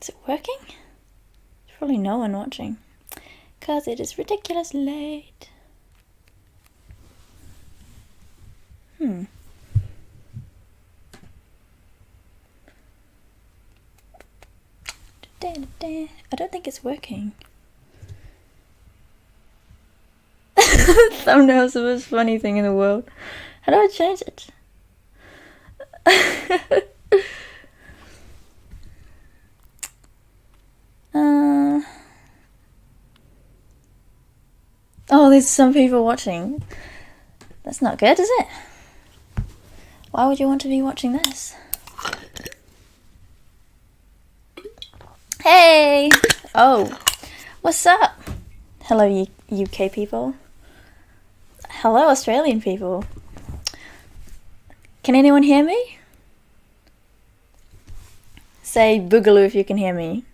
Is it working? There's probably no one watching. Because it is ridiculously late. I don't think it's working. Thumbnail's the most funny thing in the world. How do I change it? Oh, there's some people watching. That's not good, is it? Why would you want to be watching this? Hey! Oh, what's up? Hello, UK people. Hello, Australian people. Can anyone hear me? Say boogaloo if you can hear me.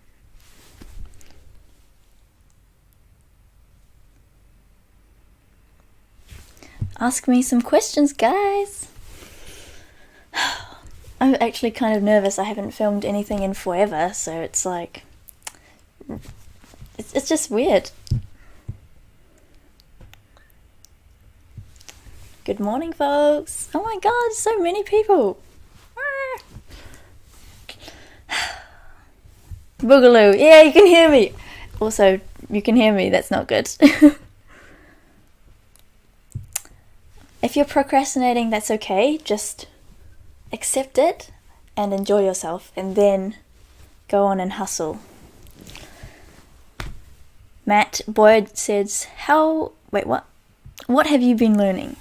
Ask me some questions, guys. I'm actually kind of nervous. I haven't filmed anything in forever, so it's like... It's just weird. Good morning, folks. Oh my god, so many people. Boogaloo. Yeah, you can hear me. Also, you can hear me. That's not good. If you're procrastinating, that's okay. Just accept it and enjoy yourself, and then go on and hustle. Matt Boyd says, what have you been learning?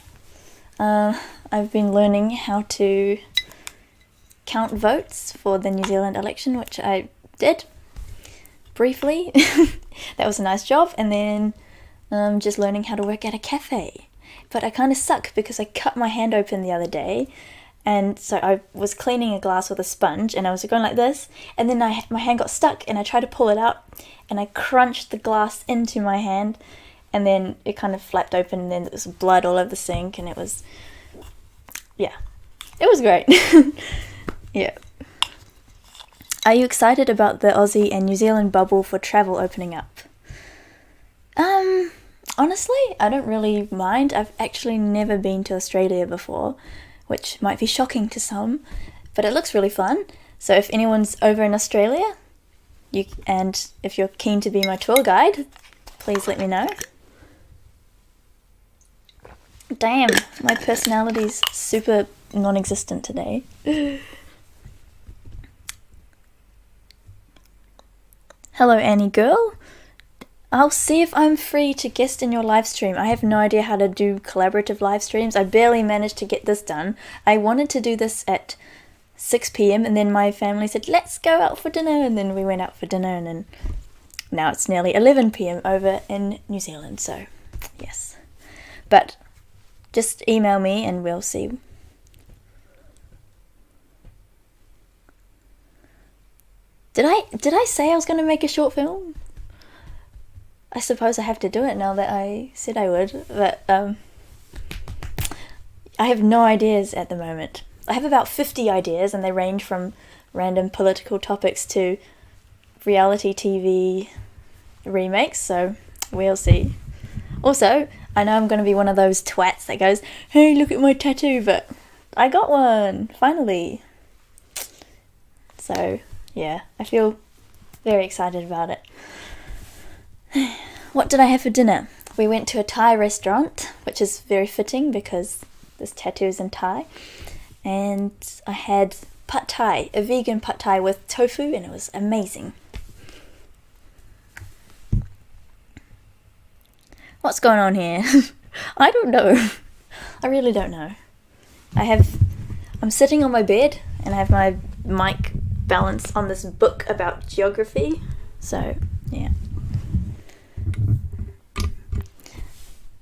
I've been learning how to count votes for the New Zealand election, which I did briefly. That was a nice job. And then just learning how to work at a cafe. But I kind of suck because I cut my hand open the other day, and so I was cleaning a glass with a sponge, and I was going like this, and then my hand got stuck, and I tried to pull it out, and I crunched the glass into my hand, and then it kind of flapped open, and then there was blood all over the sink, and it was great. Yeah. Are you excited about the Aussie and New Zealand bubble for travel opening up? Honestly, I don't really mind. I've actually never been to Australia before, which might be shocking to some, but it looks really fun. So if anyone's over in Australia, and if you're keen to be my tour guide, please let me know. Damn, my personality's super non-existent today. Hello, Annie girl. I'll see if I'm free to guest in your live stream. I have no idea how to do collaborative live streams. I barely managed to get this done. I wanted to do this at 6 p.m. and then my family said, let's go out for dinner. And then we went out for dinner, and then now it's nearly 11 p.m. over in New Zealand. So, yes. But just email me and we'll see. Did I say I was going to make a short film? I suppose I have to do it now that I said I would, but I have no ideas at the moment. I have about 50 ideas, and they range from random political topics to reality TV remakes, so we'll see. Also, I know I'm going to be one of those twats that goes, hey, look at my tattoo, but I got one, finally. So, yeah, I feel very excited about it. What did I have for dinner? We went to a Thai restaurant, which is very fitting because this tattoo is in Thai. And I had pad thai, a vegan pad thai with tofu, and it was amazing. What's going on here? I don't know. I really don't know. I'm sitting on my bed, and I have my mic balanced on this book about geography. So, yeah.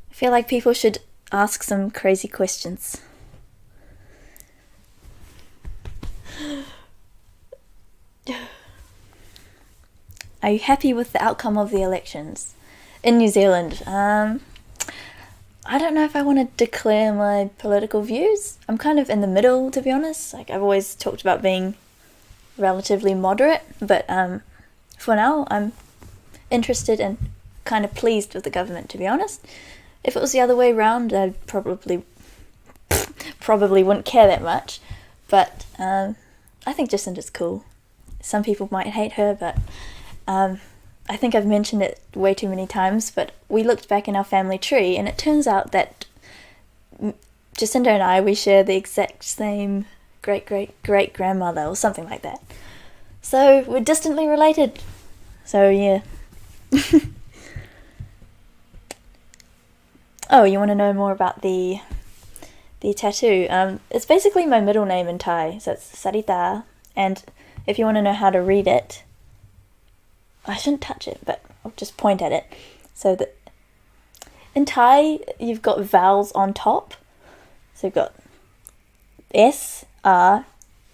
I feel like people should ask some crazy questions. Are you happy with the outcome of the elections in New Zealand? I don't know if I want to declare my political views. I'm kind of in the middle, to be honest. Like, I've always talked about being relatively moderate, but for now, I'm interested and kind of pleased with the government, to be honest. If it was the other way around, I probably wouldn't care that much. But I think Jacinda's cool. Some people might hate her, but I think I've mentioned it way too many times, but we looked back in our family tree, and it turns out that Jacinda and I, we share the exact same great-great-great-grandmother, or something like that. So we're distantly related. So yeah. Oh, you want to know more about the tattoo? It's basically my middle name in Thai, so it's Sarita, and if you want to know how to read it, I shouldn't touch it, but I'll just point at it. So that in Thai, you've got vowels on top. So you've got S, R,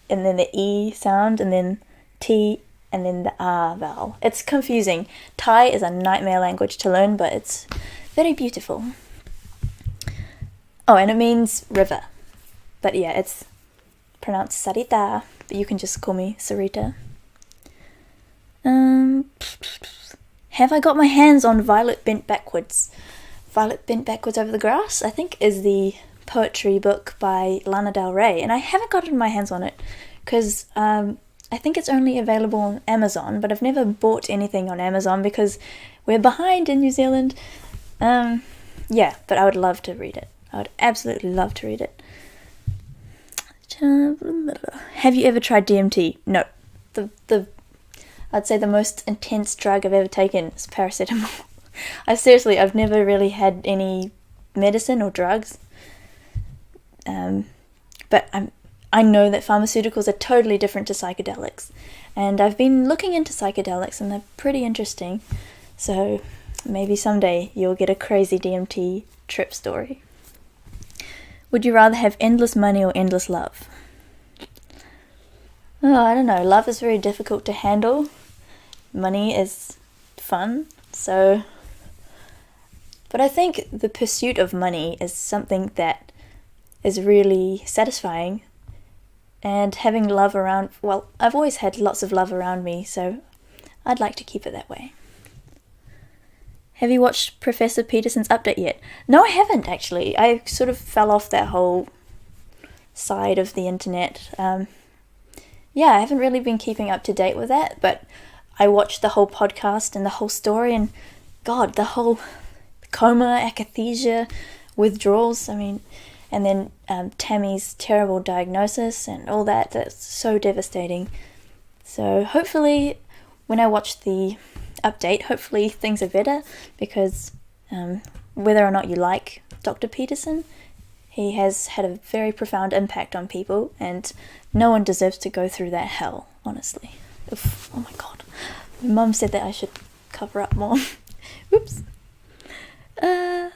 and then the E sound, and then T, and then the R vowel. It's confusing. Thai is a nightmare language to learn, but it's very beautiful. Oh, and it means river. But yeah, it's pronounced Sarita, but you can just call me Sarita. Have I got my hands on Violet Bent Backwards? Violet Bent Backwards Over the Grass, I think, is the poetry book by Lana Del Rey, and I haven't gotten my hands on it because I think it's only available on Amazon, but I've never bought anything on Amazon because we're behind in New Zealand. Yeah, but I would love to read it. I would absolutely love to read it. Have you ever tried DMT? No. I'd say the most intense drug I've ever taken is paracetamol. I've never really had any medicine or drugs. But I know that pharmaceuticals are totally different to psychedelics. And I've been looking into psychedelics and they're pretty interesting. So maybe someday you'll get a crazy DMT trip story. Would you rather have endless money or endless love? Oh, I don't know. Love is very difficult to handle. Money is fun, so... But I think the pursuit of money is something that is really satisfying. And having love around... Well, I've always had lots of love around me, so I'd like to keep it that way. Have you watched Professor Peterson's update yet? No, I haven't, actually. I sort of fell off that whole side of the internet. Yeah, I haven't really been keeping up to date with that, but I watched the whole podcast and the whole story, and God, the whole coma, akathisia, withdrawals, and then Tammy's terrible diagnosis and all that. That's so devastating. So hopefully, when I watch the update, hopefully things are better, because whether or not you like Dr. Peterson, he has had a very profound impact on people, and no one deserves to go through that hell, honestly. Oof, oh my God. My mum said that I should cover up more. Oops. You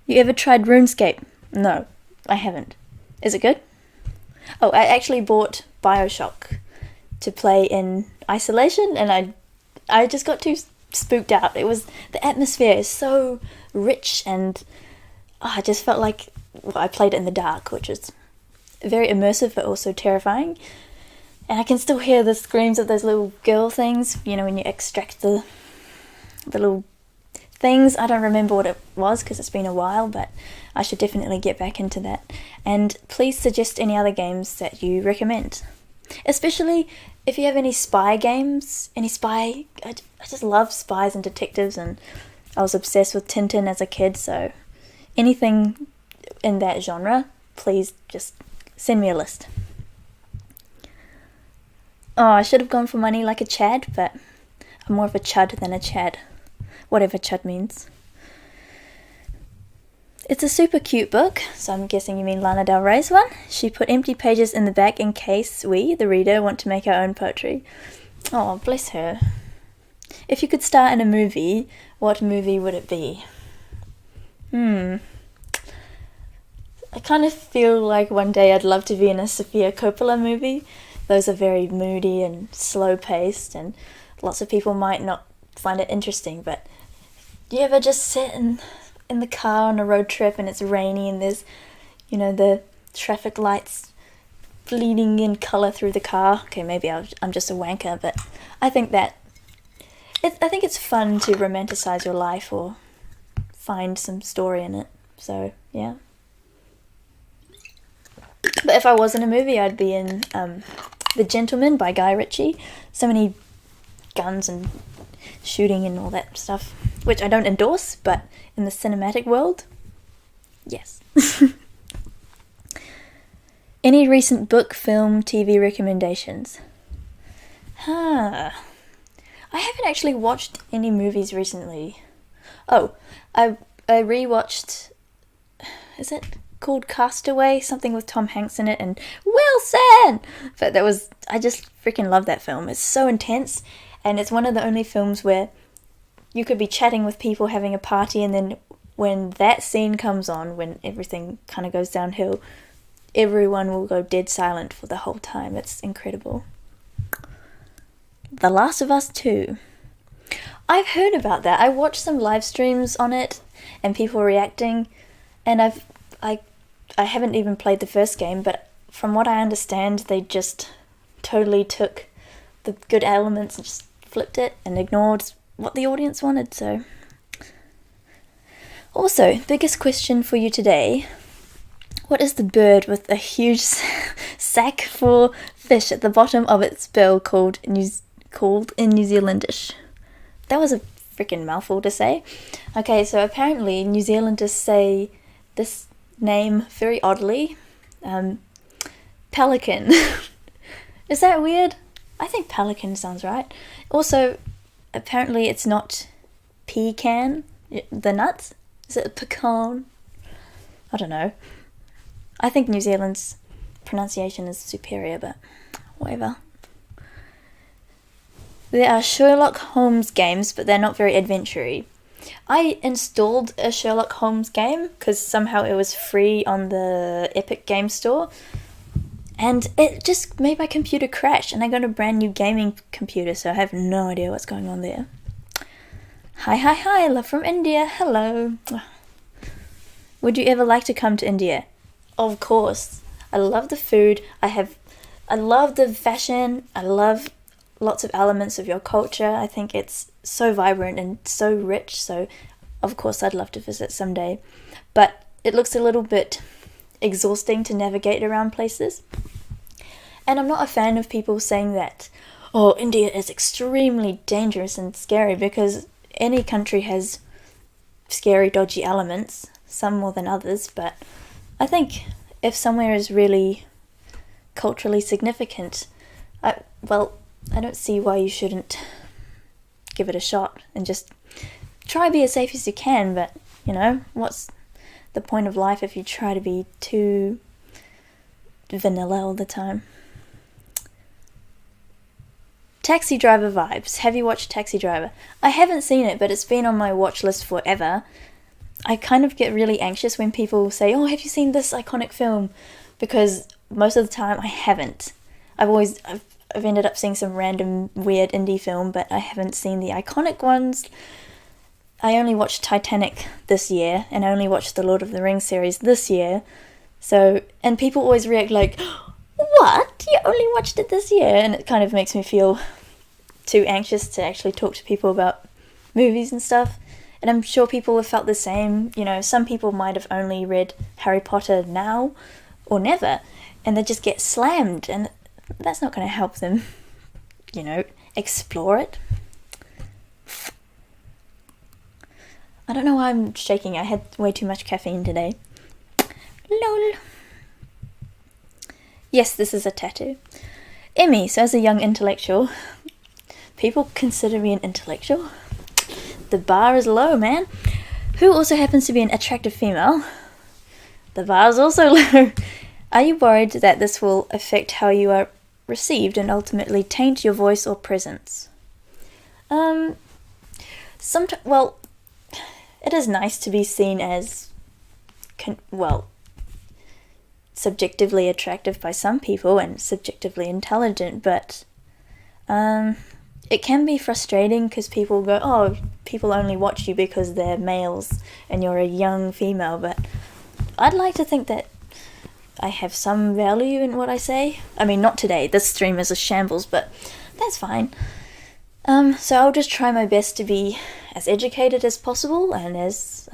ever tried RuneScape? No, I haven't. Is it good? Oh, I actually bought BioShock to play in isolation, and I just got too spooked out. The atmosphere is so rich, and I just felt like I played it in the dark, which is very immersive but also terrifying. And I can still hear the screams of those little girl things, when you extract the little things. I don't remember what it was because it's been a while, but I should definitely get back into that. And please suggest any other games that you recommend. Especially if you have any spy games, I just love spies and detectives, and I was obsessed with Tintin as a kid, so anything in that genre, please just send me a list. Oh, I should have gone for money like a Chad, but I'm more of a Chud than a Chad. Whatever Chud means. It's a super cute book, so I'm guessing you mean Lana Del Rey's one. She put empty pages in the back in case we, the reader, want to make our own poetry. Oh, bless her. If you could star in a movie, what movie would it be? I kind of feel like one day I'd love to be in a Sofia Coppola movie. Those are very moody and slow-paced, and lots of people might not find it interesting, but do you ever just sit in the car on a road trip and it's rainy and there's, the traffic lights bleeding in colour through the car. Okay, maybe I'm just a wanker, but I think it's fun to romanticize your life or find some story in it. So, yeah. But if I was in a movie, I'd be in The Gentleman by Guy Ritchie. So many guns and shooting and all that stuff, which I don't endorse, but in the cinematic world, yes. Any recent book, film, TV recommendations? I haven't actually watched any movies recently. Oh, I rewatched, is it called Castaway? Something with Tom Hanks in it and Wilson! But I just freaking love that film. It's so intense, and it's one of the only films where you could be chatting with people having a party, and then when that scene comes on, when everything kind of goes downhill, everyone will go dead silent for the whole time. It's incredible. The Last of Us 2. I've heard about that. I watched some live streams on it and people reacting, and I haven't even played the first game, but from what I understand, they just totally took the good elements and just flipped it and ignored what the audience wanted. So, also, biggest question for you today: what is the bird with a huge sack for fish at the bottom of its bill called in New Zealandish? That was a freaking mouthful to say. Okay, so apparently New Zealanders say this name very oddly. Pelican. Is that weird? I think pelican sounds right. Also, apparently it's not pecan, the nuts. Is it pecan? I don't know. I think New Zealand's pronunciation is superior, but whatever. There are Sherlock Holmes games, but they're not very adventure-y. I installed a Sherlock Holmes game because somehow it was free on the Epic Game Store, and it just made my computer crash, and I got a brand new gaming computer, so I have no idea what's going on there. Hi, love from India, hello. Would you ever like to come to India? Of course. I love the food, I love the fashion, I love lots of elements of your culture. I think it's so vibrant and so rich, so of course I'd love to visit someday. But it looks a little bit exhausting to navigate around places. And I'm not a fan of people saying that, oh, India is extremely dangerous and scary, because any country has scary, dodgy elements, some more than others, but I think if somewhere is really culturally significant, I don't see why you shouldn't give it a shot and just try to be as safe as you can, but, what's the point of life if you try to be too vanilla all the time? Taxi Driver vibes. Have you watched Taxi Driver? I haven't seen it, but it's been on my watch list forever. I kind of get really anxious when people say, oh, have you seen this iconic film? Because most of the time I haven't. I've ended up seeing some random weird indie film, but I haven't seen the iconic ones. I only watched Titanic this year, and I only watched the Lord of the Rings series this year. So, and people always react like, what? You only watched it this year? And it kind of makes me feel too anxious to actually talk to people about movies and stuff. And I'm sure people have felt the same. Some people might have only read Harry Potter now or never, and they just get slammed, and that's not going to help them, explore it. I don't know why I'm shaking. I had way too much caffeine today. Lol. Yes, this is a tattoo. Emmy, so as a young intellectual, people consider me an intellectual? The bar is low, man. Who also happens to be an attractive female? The bar is also low. Are you worried that this will affect how you are received and ultimately taint your voice or presence? It is nice to be seen as, subjectively attractive by some people and subjectively intelligent, but it can be frustrating because people go, oh, people only watch you because they're males and you're a young female, but I'd like to think that I have some value in what I say. I mean, not today. This stream is a shambles, but that's fine. So I'll just try my best to be as educated as possible and as,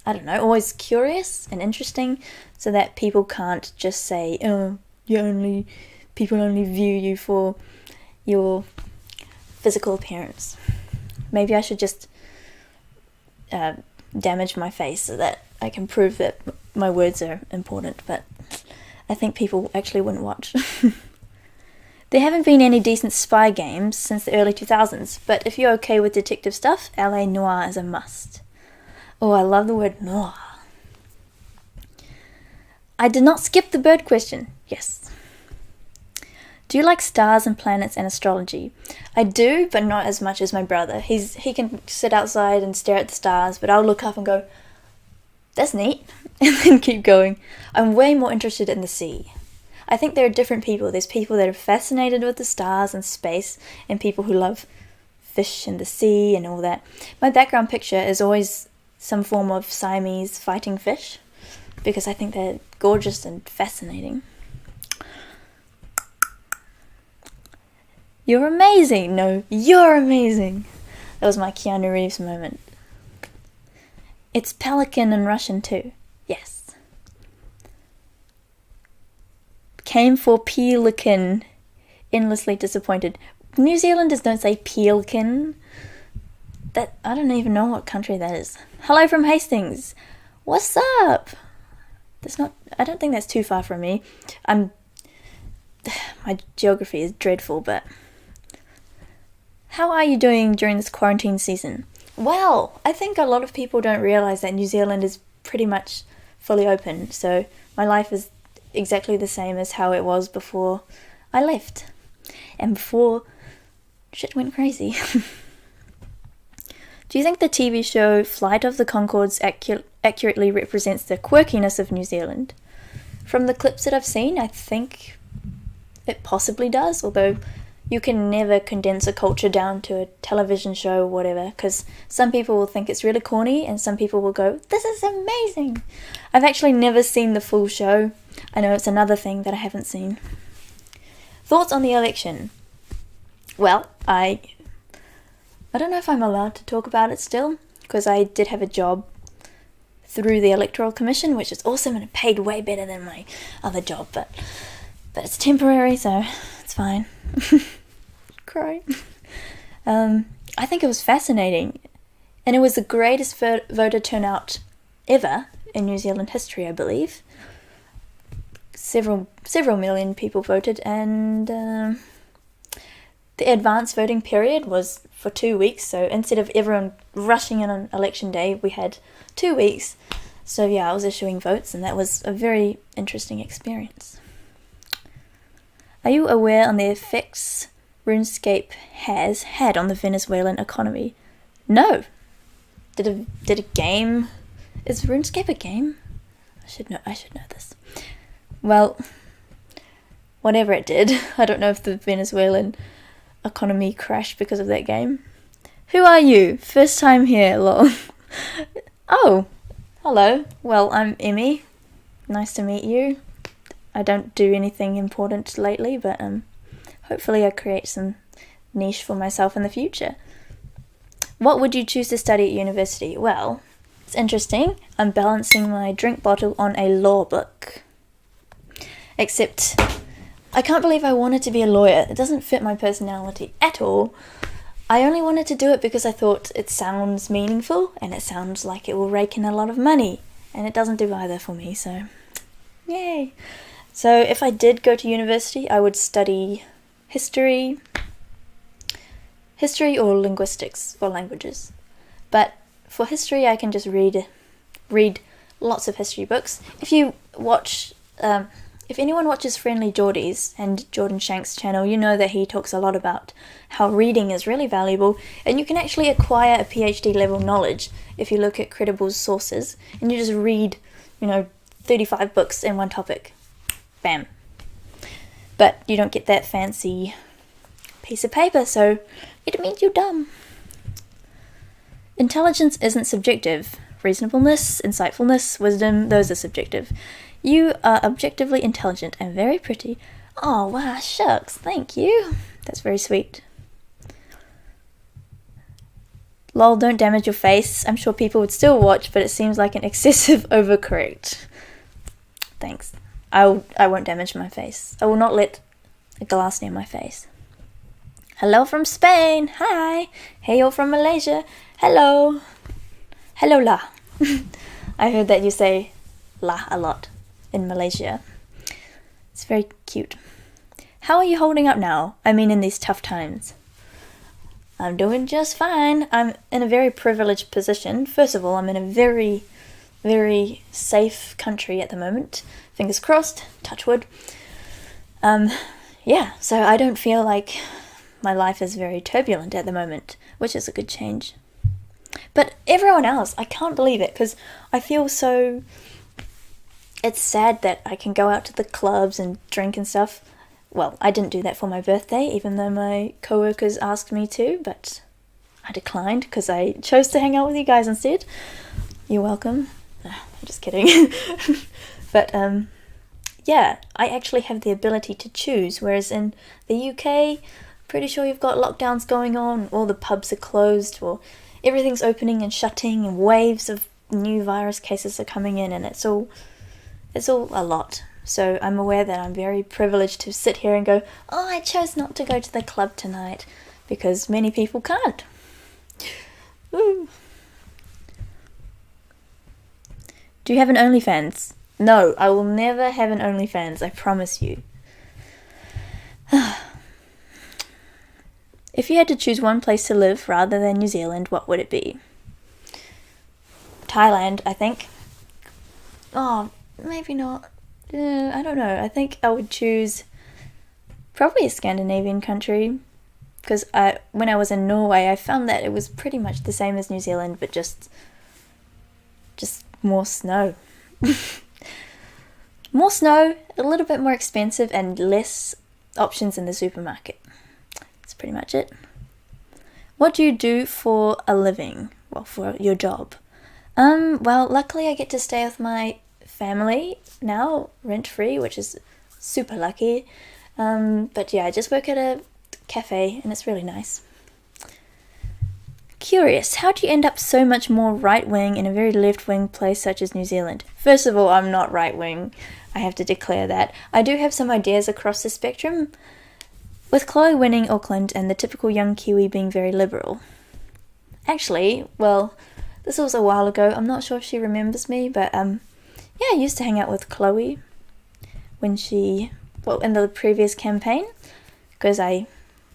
always curious and interesting, so that people can't just say, oh, people only view you for your physical appearance. Maybe I should just damage my face so that I can prove that my words are important, but I think people actually wouldn't watch. There haven't been any decent spy games since the early 2000s, but if you're okay with detective stuff, LA Noire is a must. Oh, I love the word noir. I did not skip the bird question. Yes. Do you like stars and planets and astrology? I do, but not as much as my brother. He can sit outside and stare at the stars, but I'll look up and go, that's neat, and then keep going. I'm way more interested in the sea. I think there are different people. There's people that are fascinated with the stars and space, and people who love fish and the sea and all that. My background picture is always some form of Siamese fighting fish, because I think they're gorgeous and fascinating. You're amazing! No, you're amazing! That was my Keanu Reeves moment. It's pelican in Russian too. Yes. Came for pelican. Endlessly disappointed. New Zealanders don't say pelican. That I don't even know what country that is. Hello from Hastings. What's up? I don't think that's too far from me. My geography is dreadful, but how are you doing during this quarantine season? Well, I think a lot of people don't realise that New Zealand is pretty much fully open, so my life is exactly the same as how it was before I left, and before shit went crazy. Do you think the TV show Flight of the Conchords accurately represents the quirkiness of New Zealand? From the clips that I've seen, I think it possibly does, although you can never condense a culture down to a television show or whatever, because some people will think it's really corny and some people will go, this is amazing. I've actually never seen the full show. I know it's another thing that I haven't seen. Thoughts on the election? Well, I don't know if I'm allowed to talk about it still, because I did have a job through the Electoral Commission, which is awesome and it paid way better than my other job, but it's temporary, so it's fine. Cry. I think it was fascinating, and it was the greatest voter turnout ever in New Zealand history, I believe. Several million people voted, and the advance voting period was for 2 weeks, so instead of everyone rushing in on election day, we had 2 weeks. So yeah, I was issuing votes, and that was a very interesting experience. Are you aware on the effects RuneScape has had on the Venezuelan economy? No. Did a game... Is RuneScape a game? I should know this. Well, whatever it did, I don't know if the Venezuelan economy crashed because of that game. Who are you? First time here, lol. Oh, hello. Well, I'm Emmy. Nice to meet you. I don't do anything important lately, but hopefully I create some niche for myself in the future. What would you choose to study at university? Well, it's interesting. I'm balancing my drink bottle on a law book. Except, I can't believe I wanted to be a lawyer. It doesn't fit my personality at all. I only wanted to do it because I thought it sounds meaningful, and it sounds like it will rake in a lot of money. And it doesn't do either for me, so yay. So if I did go to university, I would study history or linguistics or languages. But for history, I can just read lots of history books. If anyone watches Friendly Geordies and Jordan Shank's channel, you know that he talks a lot about how reading is really valuable, and you can actually acquire a PhD level knowledge if you look at credible sources and you just read, 35 books in one topic. Bam. But you don't get that fancy piece of paper, so it means you're dumb. Intelligence isn't subjective. Reasonableness, insightfulness, wisdom, those are subjective. You are objectively intelligent and very pretty. Oh, wow, shucks, thank you. That's very sweet. Lol, don't damage your face. I'm sure people would still watch, but it seems like an excessive overcorrect. Thanks. I won't damage my face. I will not let a glass near my face. Hello from Spain. Hi. Hey, you're from Malaysia. Hello. Hello la. I heard that you say la a lot in Malaysia. It's very cute. How are you holding up now? I mean, in these tough times. I'm doing just fine. I'm in a very privileged position. First of all, I'm in a very, very safe country at the moment. Fingers crossed, touch wood. Yeah, so I don't feel like my life is very turbulent at the moment, which is a good change. But everyone else, I can't believe it, because I feel so... It's sad that I can go out to the clubs and drink and stuff. Well, I didn't do that for my birthday, even though my co-workers asked me to, but I declined because I chose to hang out with you guys instead. You're welcome. I'm just kidding. But, yeah, I actually have the ability to choose, whereas in the UK, pretty sure you've got lockdowns going on, all the pubs are closed, or everything's opening and shutting, and waves of new virus cases are coming in, and it's all a lot. So I'm aware that I'm very privileged to sit here and go, oh, I chose not to go to the club tonight, because many people can't. Woo. Do you have an OnlyFans? No, I will never have an OnlyFans, I promise you. If you had to choose one place to live rather than New Zealand, what would it be? Thailand, I think. Oh, maybe not. I don't know. I think I would choose probably a Scandinavian country, because when I was in Norway, I found that it was pretty much the same as New Zealand, but just more snow. More snow, a little bit more expensive, and less options in the supermarket. That's pretty much it. What do you do for a living? Well, for your job? Well, luckily I get to stay with my family now, rent-free, which is super lucky. But yeah, I just work at a cafe, and it's really nice. Curious, how do you end up so much more right-wing in a very left-wing place such as New Zealand? First of all, I'm not right-wing. I have to declare that. I do have some ideas across the spectrum, with Chloe winning Auckland and the typical young Kiwi being very liberal. Actually, well, this was a while ago. I'm not sure if she remembers me, but yeah, I used to hang out with Chloe in the previous campaign, because I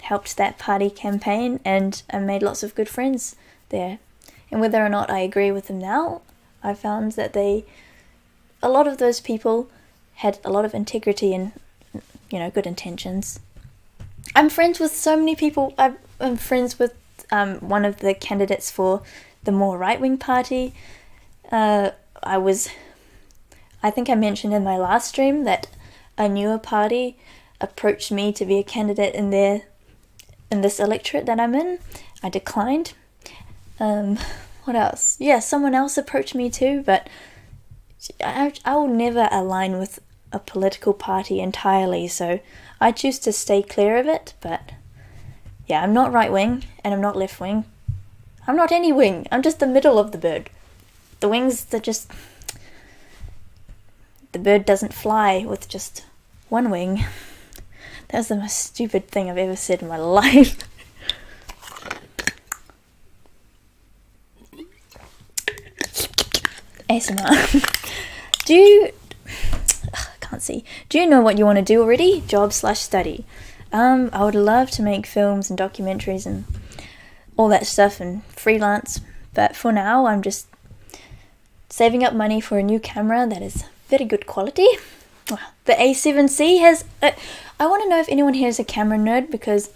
helped that party campaign, and I made lots of good friends there. And whether or not I agree with them now, I found that a lot of those people had a lot of integrity and, good intentions. I'm friends with so many people. I'm friends with one of the candidates for the more right-wing party. I think I mentioned in my last stream that a newer party approached me to be a candidate in this electorate that I'm in. I declined. What else? Yeah, someone else approached me too, but I will never align with a political party entirely, so I choose to stay clear of it. But yeah, I'm not right-wing, and I'm not left-wing. I'm not any wing. I'm just the middle of the bird. The wings, the bird doesn't fly with just one wing. That was the most stupid thing I've ever said in my life. ASMR. Do you know what you want to do already? Job/study. I would love to make films and documentaries and all that stuff and freelance, but for now I'm just saving up money for a new camera that is very good quality. The A7C has... I want to know if anyone here is a camera nerd, because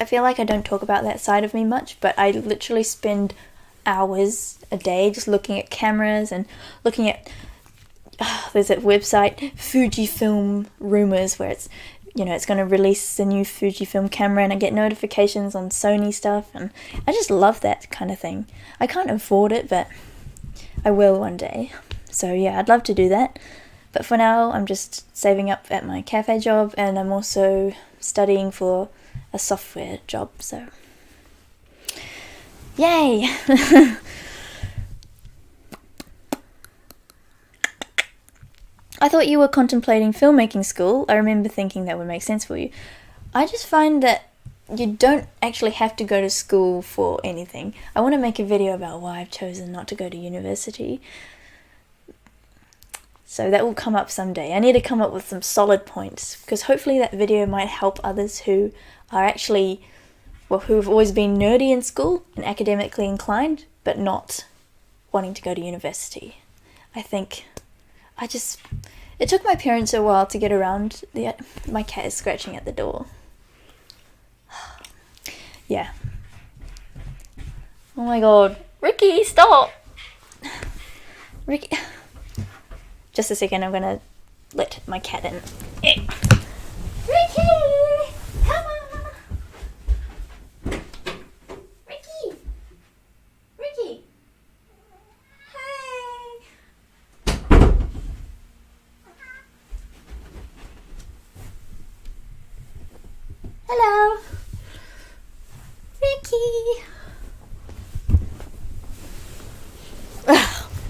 I feel like I don't talk about that side of me much, but I literally spend hours a day just looking at cameras and looking at... there's that website, Fujifilm Rumors, where it's going to release a new Fujifilm camera, and I get notifications on Sony stuff, and I just love that kind of thing. I can't afford it, but I will one day. So yeah, I'd love to do that. But for now, I'm just saving up at my cafe job, and I'm also studying for a software job, so yay! I thought you were contemplating filmmaking school. I remember thinking that would make sense for you. I just find that you don't actually have to go to school for anything. I want to make a video about why I've chosen not to go to university. So that will come up someday. I need to come up with some solid points, because hopefully that video might help others who are actually, well, who have always been nerdy in school and academically inclined, but not wanting to go to university. It took my parents a while to get around. My cat is scratching at the door. Yeah. Oh my god. Ricky, stop! Ricky. Just a second, I'm gonna let my cat in. Ricky! Come on! Ricky! Ricky! Hey! Hello! Ricky!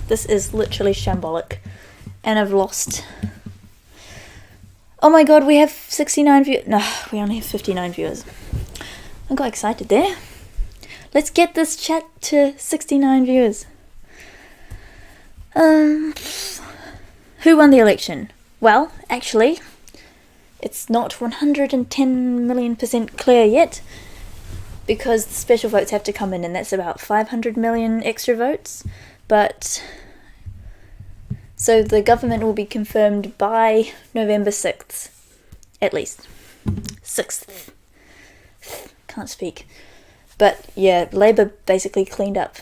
This is literally shambolic. And I've lost... Oh my god, we have 69 views. No, we only have 59 viewers. I got excited there. Let's get this chat to 69 viewers. Who won the election? Well, actually, it's not 110 million% clear yet, because the special votes have to come in, and that's about 500 million extra votes. But so the government will be confirmed by November 6th, at least. 6th. Can't speak. But yeah, Labour basically cleaned up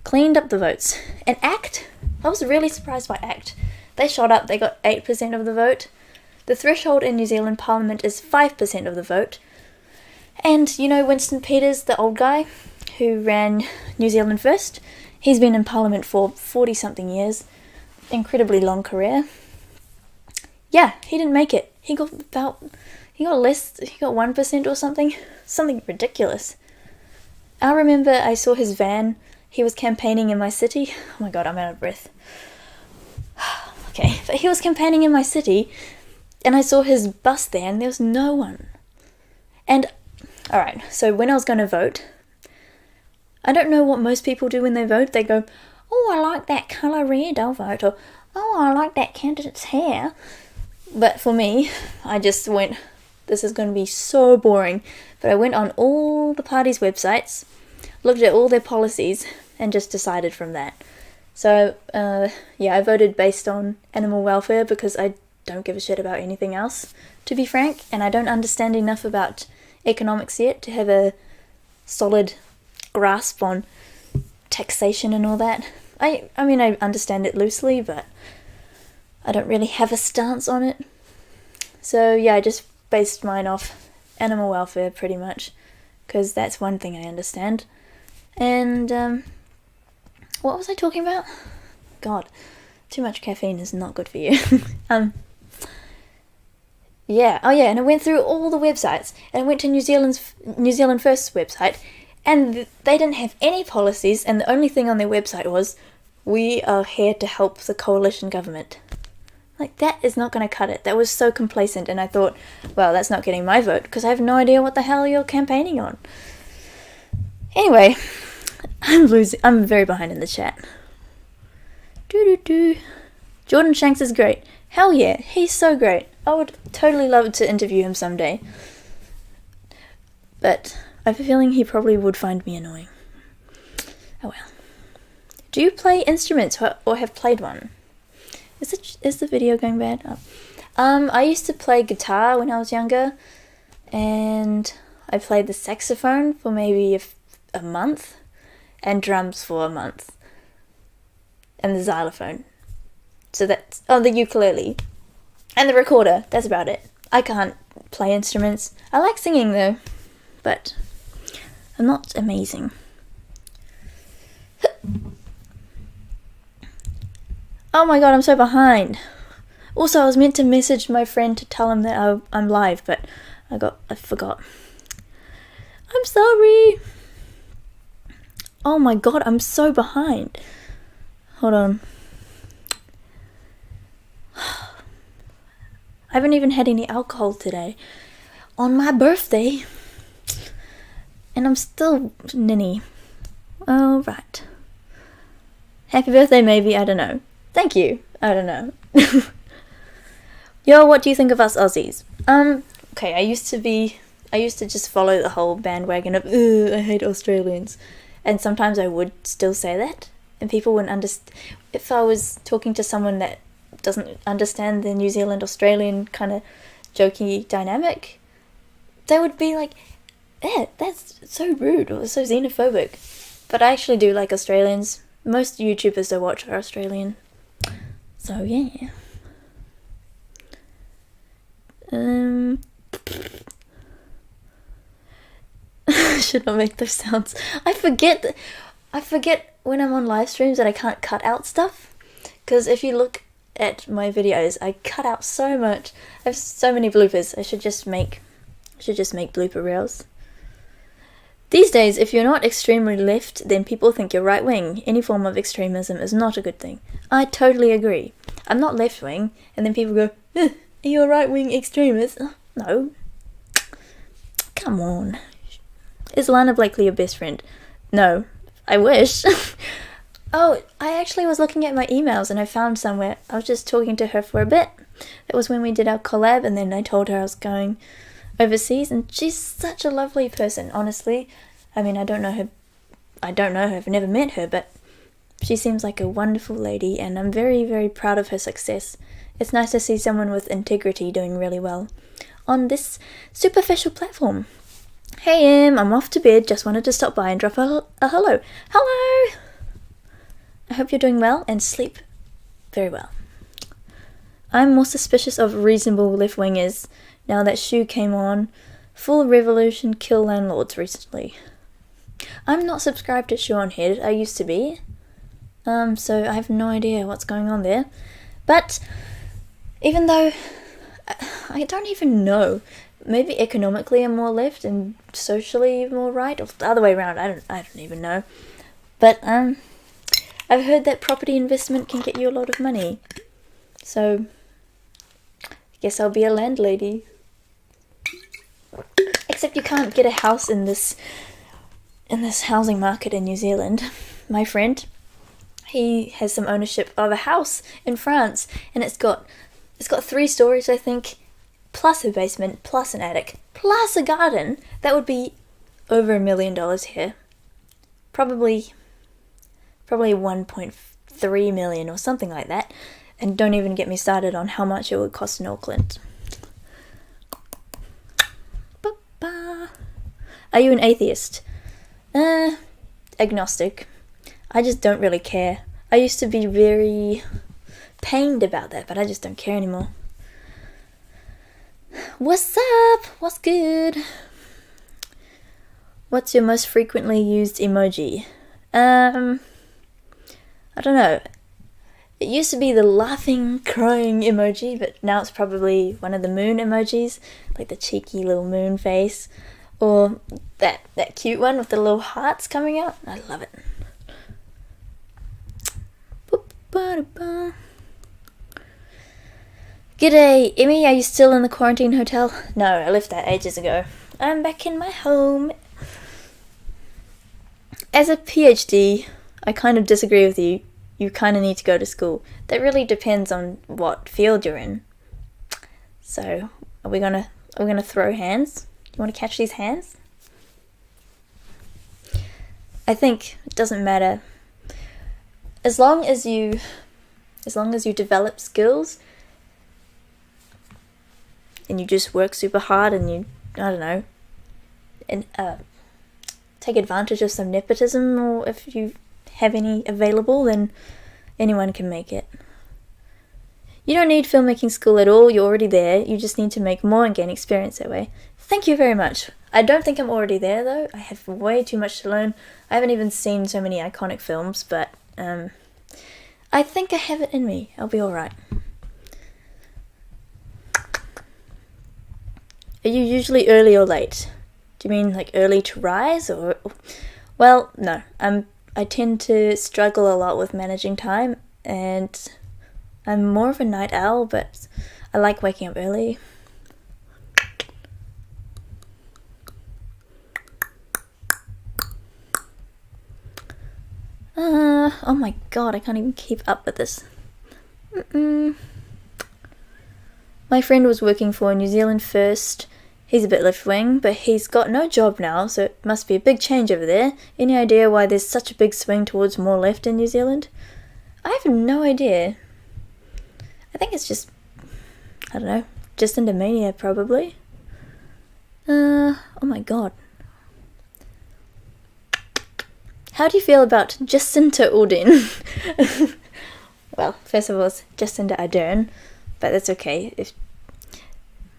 the votes. And ACT, I was really surprised by ACT. They shot up, they got 8% of the vote. The threshold in New Zealand Parliament is 5% of the vote. And you know Winston Peters, the old guy who ran New Zealand First? He's been in Parliament for 40-something years. Incredibly long career. Yeah, he didn't make it. He got 1% or something. Something ridiculous. I remember I saw his van. He was campaigning in my city. Oh my god, I'm out of breath. Okay, but he was campaigning in my city, and I saw his bus there, and there was no one. And, alright, so when I was going to vote, I don't know what most people do when they vote. They go, oh, I like that colour red, I'll vote. Or, oh, I like that candidate's hair. But for me, I just went, this is going to be so boring. But I went on all the parties' websites, looked at all their policies, and just decided from that. So, yeah, I voted based on animal welfare because I don't give a shit about anything else, to be frank. And I don't understand enough about economics yet to have a solid grasp on taxation and all that. I mean, I understand it loosely, but I don't really have a stance on it. So yeah, I just based mine off animal welfare pretty much, because that's one thing I understand. And what was I talking about? God, too much caffeine is not good for you. Yeah, oh yeah, and I went through all the websites, and I went to New Zealand First's website, and they didn't have any policies, and the only thing on their website was, we are here to help the coalition government. Like, that is not going to cut it. That was so complacent, and I thought, well, that's not getting my vote, because I have no idea what the hell you're campaigning on. Anyway, I'm very behind in the chat. Jordan Shanks is great. Hell yeah, he's so great. I would totally love to interview him someday. But I have a feeling he probably would find me annoying. Oh well. Do you play instruments or have played one? Is the video going bad? Oh. I used to play guitar when I was younger, and I played the saxophone for maybe a month, and drums for a month, and the xylophone. So that's the ukulele, and the recorder. That's about it. I can't play instruments. I like singing though, but I'm not amazing. Oh my god, I'm so behind. Also, I was meant to message my friend to tell him that I'm live, but I forgot. I'm sorry. Oh my god, I'm so behind. Hold on. I haven't even had any alcohol today. On my birthday. And I'm still ninny. Oh, right. Happy birthday, maybe, I don't know. Thank you, I don't know. Yo, what do you think of us Aussies? Okay, I used to just follow the whole bandwagon of, I hate Australians. And sometimes I would still say that. And people wouldn't understand. If I was talking to someone that doesn't understand the New Zealand-Australian kind of jokey dynamic, they would be like, that's so rude or so xenophobic. But I actually do like Australians. Most YouTubers I watch are Australian. So, yeah. Should not make those sounds. I forget when I'm on live streams that I can't cut out stuff. Because if you look at my videos, I cut out so much. I have so many bloopers. I should just make blooper reels. These days, if you're not extremely left, then people think you're right-wing. Any form of extremism is not a good thing. I totally agree. I'm not left-wing, and then people go, are you a right-wing extremist? No. Come on. Is Lana Blakely your best friend? No. I wish. Oh, I actually was looking at my emails and I found somewhere. I was just talking to her for a bit. It was when we did our collab, and then I told her I was going overseas, and she's such a lovely person, honestly. I mean, I don't know her, I've never met her, but she seems like a wonderful lady, and I'm very, very proud of her success. It's nice to see someone with integrity doing really well on this superficial platform. Hey, I'm off to bed, just wanted to stop by and drop a hello. Hello! I hope you're doing well and sleep very well. I'm more suspicious of reasonable left-wingers now that Shu came on full revolution kill landlords recently. I'm not subscribed to Shu on Head, I used to be. So I have no idea what's going on there. But even though I don't even know, maybe economically I'm more left and socially more right, or the other way around, I don't even know. But I've heard that property investment can get you a lot of money. So I guess I'll be a landlady. Except you can't get a house in this housing market in New Zealand. My friend, he has some ownership of a house in France, and it's got 3 stories, I think, plus a basement, plus an attic, plus a garden. That would be over $1 million here. Probably 1.3 million or something like that. And don't even get me started on how much it would cost in Auckland. Are you an atheist? Agnostic. I just don't really care. I used to be very pained about that, but I just don't care anymore. What's up? What's good? What's your most frequently used emoji? I don't know. It used to be the laughing, crying emoji, but now it's probably one of the moon emojis, like the cheeky little moon face, or that cute one with the little hearts coming out. I love it. G'day, Emmy, are you still in the quarantine hotel? No, I left that ages ago. I'm back in my home. As a PhD, I kind of disagree with you. You kind of need to go to school. That really depends on what field you're in. So, are we gonna throw hands? You want to catch these hands? I think it doesn't matter. As long as you develop skills and you just work super hard and you, I don't know, and take advantage of some nepotism, or if you have any available, then anyone can make it. You don't need filmmaking school at all, you're already there, you just need to make more and gain experience that way. Thank you very much. I don't think I'm already there though, I have way too much to learn. I haven't even seen so many iconic films, but I think I have it in me. I'll be alright. Are you usually early or late? Do you mean like early to rise or... Well, no. I tend to struggle a lot with managing time, and I'm more of a night owl, but I like waking up early. Oh my god, I can't even keep up with this. My friend was working for New Zealand First. He's a bit left-wing, but he's got no job now, so it must be a big change over there. Any idea why there's such a big swing towards more left in New Zealand? I have no idea. I think it's just, I don't know, Jacinda mania probably. Oh my god. How do you feel about Jacinda Ardern? Well, first of all, it's Jacinda Ardern, but that's okay.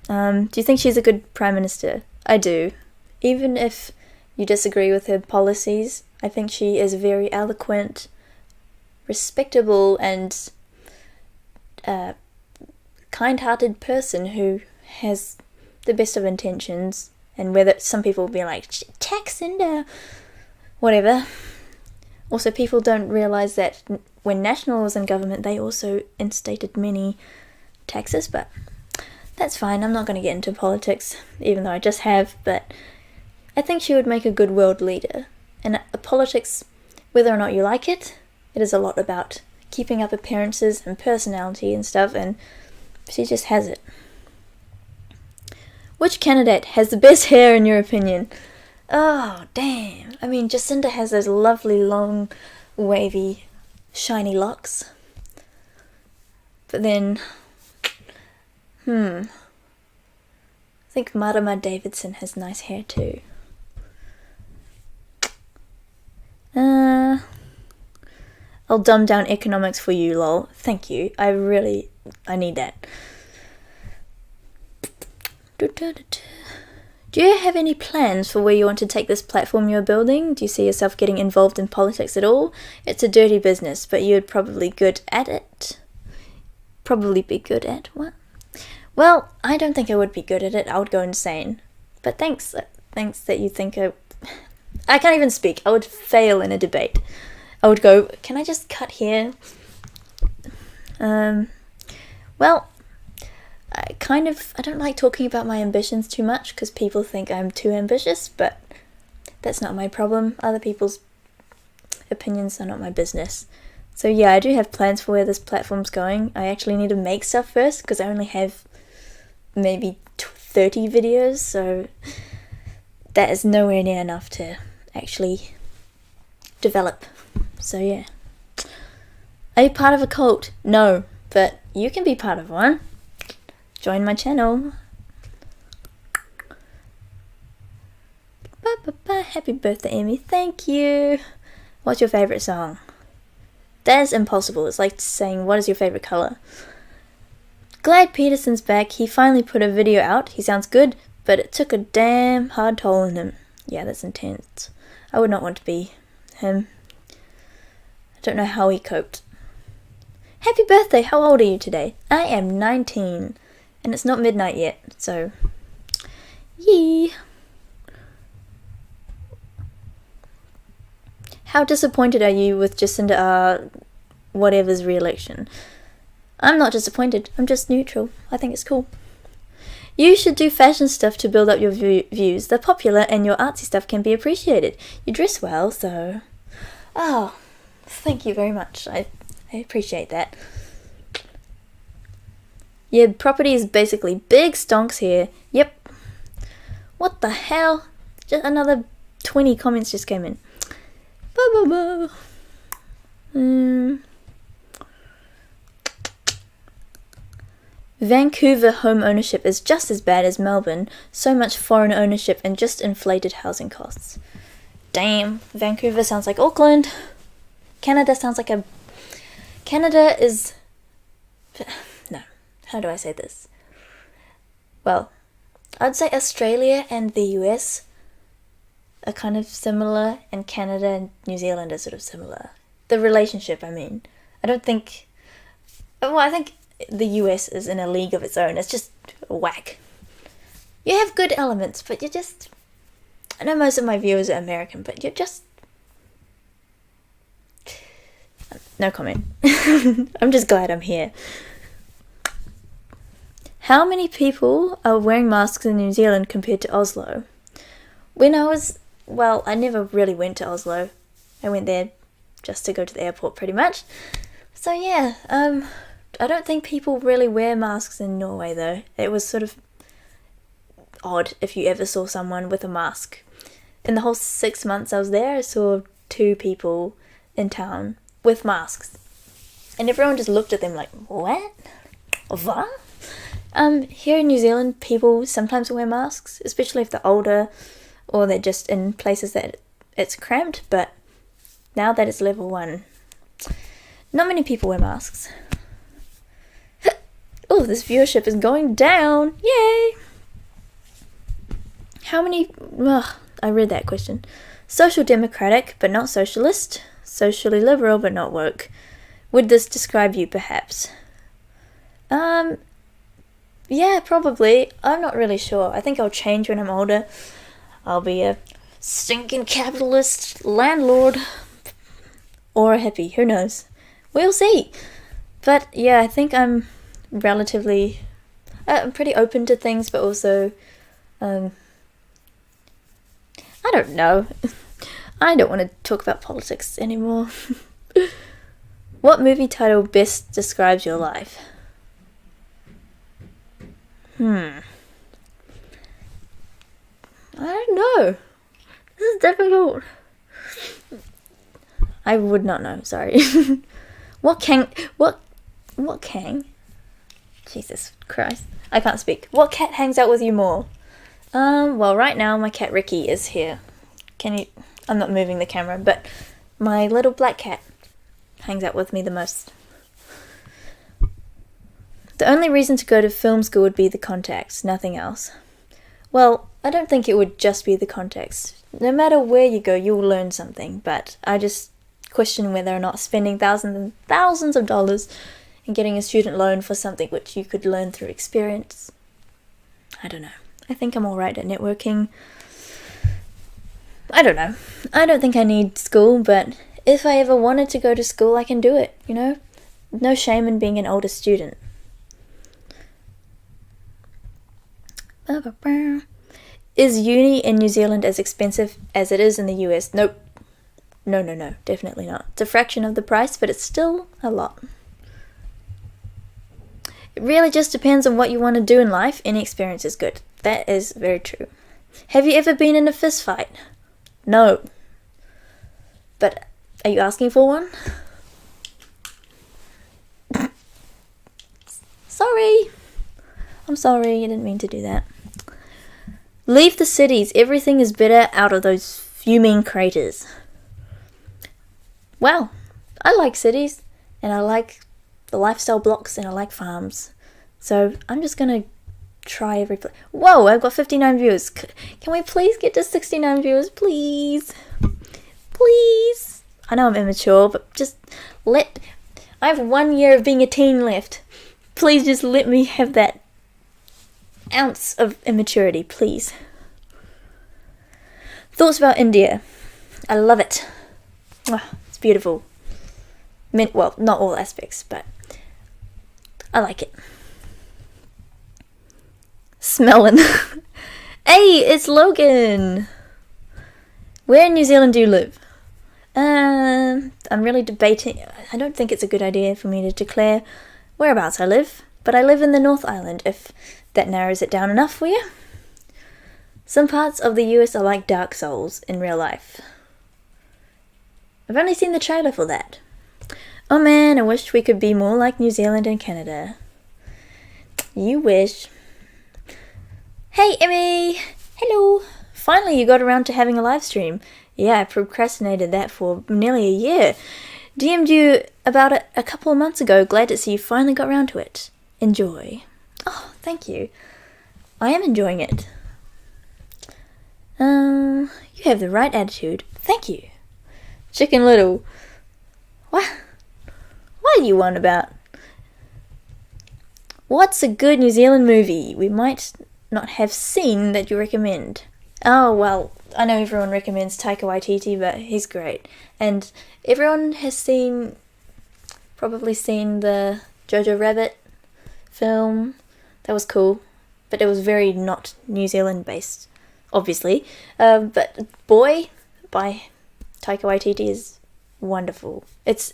Do you think she's a good Prime Minister? I do. Even if you disagree with her policies, I think she is a very eloquent, respectable, and kind-hearted person who has the best of intentions. And whether some people will be like, Jacinda, whatever. Also, people don't realise that when National was in government, they also instated many taxes, but that's fine. I'm not going to get into politics, even though I just have, but I think she would make a good world leader. And politics, whether or not you like it, it is a lot about keeping up appearances and personality and stuff, and she just has it. Which candidate has the best hair in your opinion? Oh, damn. I mean, Jacinda has those lovely, long, wavy, shiny locks. But then, I think Marama Davidson has nice hair too. I'll dumb down economics for you, lol. Thank you. I need that. Do you have any plans for where you want to take this platform you're building? Do you see yourself getting involved in politics at all? It's a dirty business, but you'd probably good at it. Probably be good at what? Well, I don't think I would be good at it. I would go insane. But thanks that you think I can't even speak. I would fail in a debate. I would go, can I just cut here? Well, I don't like talking about my ambitions too much because people think I'm too ambitious, but that's not my problem. Other people's opinions are not my business. So yeah, I do have plans for where this platform's going. I actually need to make stuff first because I only have maybe 30 videos, so that is nowhere near enough to actually develop. So yeah. Are you part of a cult? No, but you can be part of one. Join my channel. Happy birthday, Amy. Thank you. What's your favourite song? That is impossible. It's like saying, what is your favourite colour? Glad Peterson's back. He finally put a video out. He sounds good, but it took a damn hard toll on him. Yeah, that's intense. I would not want to be him. I don't know how he coped. Happy birthday. How old are you today? I am 19. And it's not midnight yet, so yee. How disappointed are you with Jacinda whatever's re-election? I'm not disappointed, I'm just neutral. I think it's cool. You should do fashion stuff to build up your views. They're popular and your artsy stuff can be appreciated. You dress well, so... Oh, thank you very much. I appreciate that. Yeah, property is basically big stonks here. Yep. What the hell? Just another 20 comments just came in. Vancouver home ownership is just as bad as Melbourne. So much foreign ownership and just inflated housing costs. Damn, Vancouver sounds like Auckland. Canada sounds like Canada is... No. How do I say this? Well, I'd say Australia and the US are kind of similar, and Canada and New Zealand are sort of similar. The relationship, I mean. I don't think... Well, I think the US is in a league of its own. It's just whack. You have good elements, but you're just... I know most of my viewers are American, but you're just... No comment. I'm just glad I'm here. How many people are wearing masks in New Zealand compared to Oslo? When I was... Well, I never really went to Oslo. I went there just to go to the airport, pretty much. So yeah, I don't think people really wear masks in Norway, though. It was sort of odd if you ever saw someone with a mask. In the whole 6 months I was there, I saw 2 people in town with masks. And everyone just looked at them like, what? What? Here in New Zealand, people sometimes wear masks, especially if they're older or they're just in places that it's cramped, but now that it's level 1, not many people wear masks. Oh, this viewership is going down. Yay! How many... Ugh, I read that question. Social democratic, but not socialist. Socially liberal, but not woke. Would this describe you, perhaps? Yeah, probably. I'm not really sure. I think I'll change when I'm older. I'll be a stinking capitalist landlord. Or a hippie, who knows? We'll see. But yeah, I think I'm relatively... I'm pretty open to things, but also... I don't know. I don't want to talk about politics anymore. What movie title best describes your life? I don't know. This is difficult. I would not know, sorry. What king? Jesus Christ. I can't speak. What cat hangs out with you more? Well, right now my cat Ricky is here. I'm not moving the camera, but my little black cat hangs out with me the most. The only reason to go to film school would be the contacts, nothing else. Well, I don't think it would just be the context. No matter where you go, you'll learn something, but I just question whether or not spending thousands and thousands of dollars and getting a student loan for something which you could learn through experience. I don't know. I think I'm alright at networking. I don't know. I don't think I need school, but if I ever wanted to go to school, I can do it, you know? No shame in being an older student. Is uni in New Zealand as expensive as it is in the US? Nope. No, definitely not. It's a fraction of the price, but it's still a lot. It really just depends on what you want to do in life. Any experience is good. That is very true. Have you ever been in a fist fight? No. But are you asking for one? Sorry. I'm sorry, I didn't mean to do that. Leave the cities. Everything is better out of those fuming craters. Wow. I like cities, and I like the lifestyle blocks, and I like farms. So I'm just going to try every place. Whoa, I've got 59 viewers. Can we please get to 69 viewers? Please. Please. I know I'm immature, but just I have 1 year of being a teen left. Please just let me have that ounce of immaturity, please. Thoughts about India? I love it. It's beautiful. Well, not all aspects, but I like it. Smelling. Hey, it's Logan. Where in New Zealand do you live? I'm really debating. I don't think it's a good idea for me to declare whereabouts I live, but I live in the North Island, if that narrows it down enough for you. Some parts of the US are like Dark Souls in real life. I've only seen the trailer for that. Oh man, I wish we could be more like New Zealand and Canada. You wish. Hey Emmy! Hello! Finally you got around to having a live stream. Yeah, I procrastinated that for nearly a year. DM'd you about it a couple of months ago. Glad to see you finally got around to it. Enjoy. Oh, thank you. I am enjoying it. You have the right attitude. Thank you. Chicken Little. What? Why are you on about? What's a good New Zealand movie we might not have seen that you recommend? Oh, well, I know everyone recommends Taika Waititi, but he's great. And everyone has probably seen the Jojo Rabbit film. That was cool, but it was very not New Zealand based, obviously. But Boy by Taika Waititi is wonderful. It's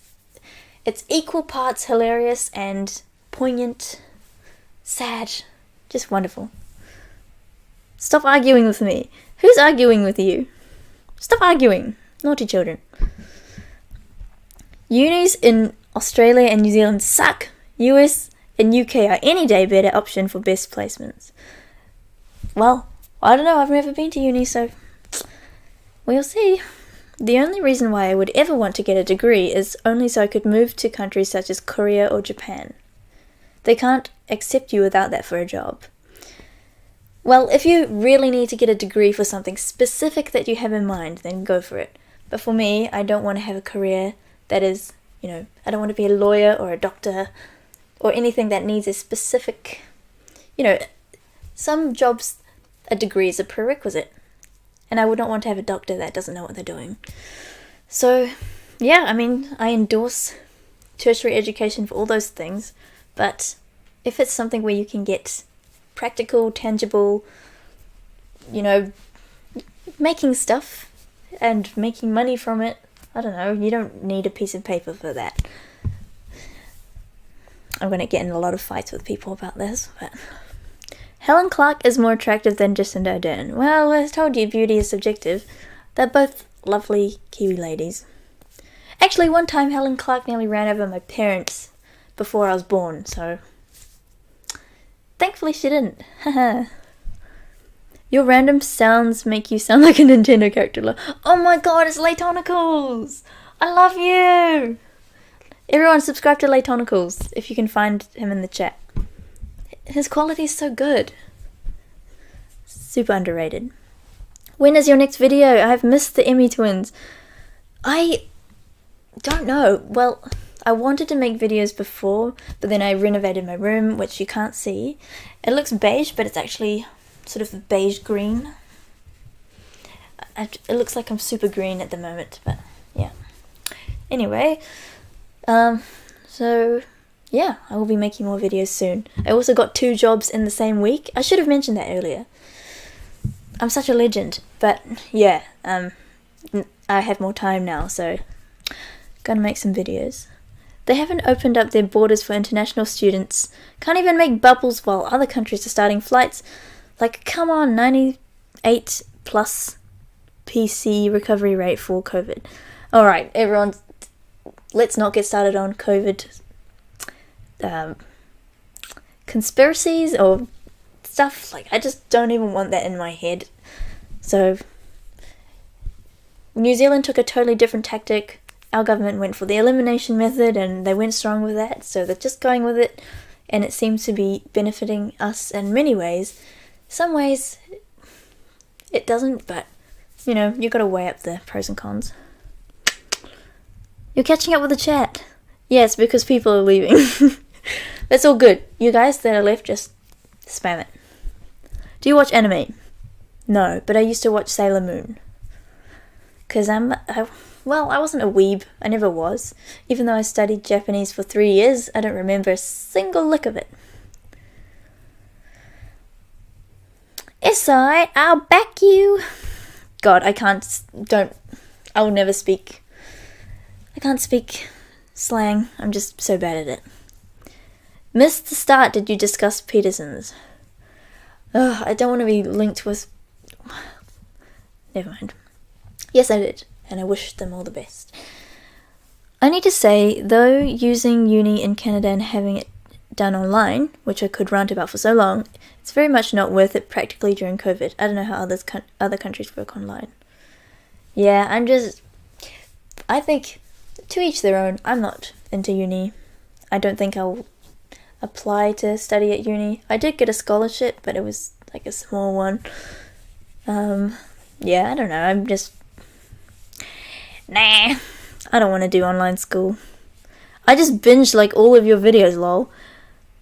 equal parts hilarious and poignant, sad, just wonderful. Stop arguing with me. Who's arguing with you? Stop arguing. Naughty children. Unis in Australia and New Zealand suck. US and UK are any day better option for best placements. Well, I don't know. I've never been to uni, so we'll see. The only reason why I would ever want to get a degree is only so I could move to countries such as Korea or Japan. They can't accept you without that for a job. Well, if you really need to get a degree for something specific that you have in mind, then go for it. But for me, I don't want to have a career that is, I don't want to be a lawyer or a doctor or anything that needs a specific, some jobs, a degree is a prerequisite. And I would not want to have a doctor that doesn't know what they're doing. So, yeah, I endorse tertiary education for all those things. But if it's something where you can get practical, tangible, making stuff and making money from it, I don't know, you don't need a piece of paper for that. I'm going to get in a lot of fights with people about this, but Helen Clark is more attractive than Jacinda Ardern. Well, I told you beauty is subjective. They're both lovely Kiwi ladies. Actually, one time Helen Clark nearly ran over my parents before I was born, so thankfully she didn't. Haha. Your random sounds make you sound like a Nintendo character. Oh my god, it's Laytonicles! I love you! Everyone subscribe to Laytonicles if you can find him in the chat. His quality is so good. Super underrated. When is your next video? I've missed the Emmy twins. I don't know. Well, I wanted to make videos before, but then I renovated my room, which you can't see. It looks beige, but it's actually sort of beige green. It looks like I'm super green at the moment, but yeah. Anyway, so yeah, I will be making more videos soon. I also got 2 jobs in the same week. I should have mentioned that earlier. I'm such a legend, but yeah, I have more time now, so gonna make some videos. They haven't opened up their borders for international students. Can't even make bubbles while other countries are starting flights. Like, come on, 98 plus PC recovery rate for COVID. Alright, everyone, let's not get started on COVID conspiracies or stuff. Like, I just don't even want that in my head. So, New Zealand took a totally different tactic. Our government went for the elimination method and they went strong with that, so they're just going with it, and it seems to be benefiting us in many ways. Some ways it doesn't, but you've got to weigh up the pros and cons. You're catching up with the chat. Yes, because people are leaving. That's all good. You guys that are left, just spam it. Do you watch anime? No, but I used to watch Sailor Moon. Because I wasn't a weeb. I never was. Even though I studied Japanese for 3 years, I don't remember a single lick of it. It's alright, I'll back you. God, I can't speak slang. I'm just so bad at it. Missed the start. Did you discuss Peterson's? Ugh, I don't want to be linked with... Never mind. Yes, I did, and I wish them all the best. I need to say, though, using uni in Canada and having it done online, which I could rant about for so long, it's very much not worth it practically during COVID. I don't know how other countries work online. Yeah, I think, to each their own. I'm not into uni. I don't think I'll apply to study at uni. I did get a scholarship, but it was like a small one. Yeah, I don't know. Nah, I don't want to do online school. I just binged like all of your videos, lol.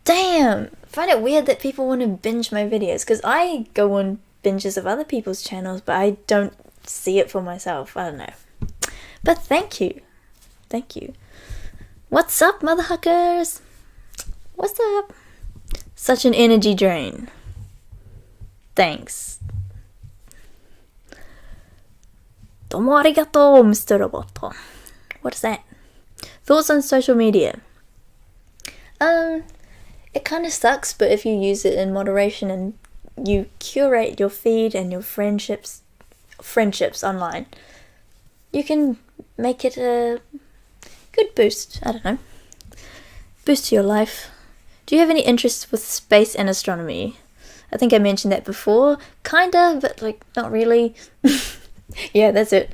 Damn! I find it weird that people want to binge my videos, because I go on binges of other people's channels, but I don't see it for myself. I don't know. But thank you. Thank you. What's up, mother huckers? What's up? Such an energy drain. Thanks. Domo arigato, Mr. Roboto. What is that? Thoughts on social media? It kind of sucks, but if you use it in moderation and you curate your feed and your friendships online, you can make it a good boost. I don't know. Boost to your life. Do you have any interests with space and astronomy? I think I mentioned that before. Kinda, but like not really. Yeah, that's it.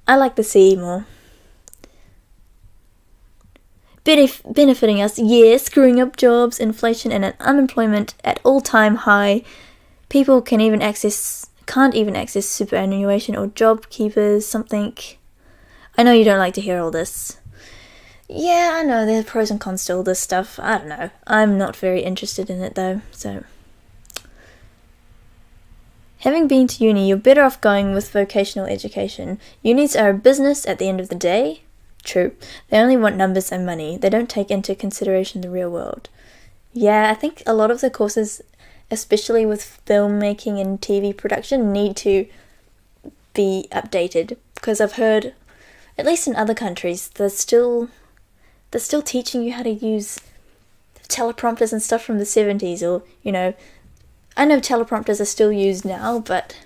I like the sea more. Benefiting us, yeah, screwing up jobs, inflation, and an unemployment at all-time high. People can't even access superannuation or job keepers, something. I know you don't like to hear all this. Yeah, I know, there are pros and cons to all this stuff. I don't know. I'm not very interested in it though, so. Having been to uni, you're better off going with vocational education. Unis are a business at the end of the day. True. They only want numbers and money. They don't take into consideration the real world. Yeah, I think a lot of the courses, especially with filmmaking and TV production, need to be updated. Because I've heard, at least in other countries, they're still teaching you how to use teleprompters and stuff from the 70s, or, you know, I know teleprompters are still used now, but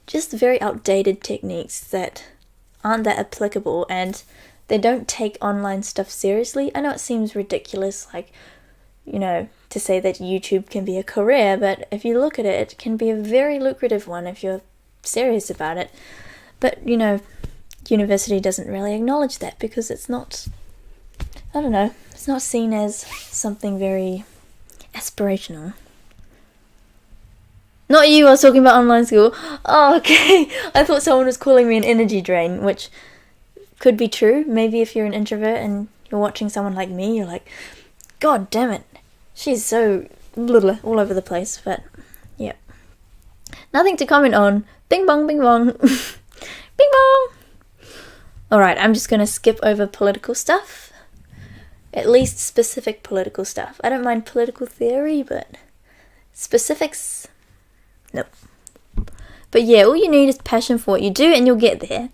just very outdated techniques that aren't that applicable, and they don't take online stuff seriously. I know it seems ridiculous, like, you know, to say that YouTube can be a career, but if you look at it, it can be a very lucrative one if you're serious about it. But, you know, university doesn't really acknowledge that because it's not, I don't know, it's not seen as something very aspirational. Not you, I was talking about online school. Oh, okay. I thought someone was calling me an energy drain, which could be true. Maybe if you're an introvert and you're watching someone like me, you're like, God damn it, she's so little all over the place. But, yeah. Nothing to comment on. Bing bong, bing bong. Bing bong! Alright, I'm just going to skip over political stuff. At least specific political stuff. I don't mind political theory, but specifics... Nope. But yeah, all you need is passion for what you do and you'll get there.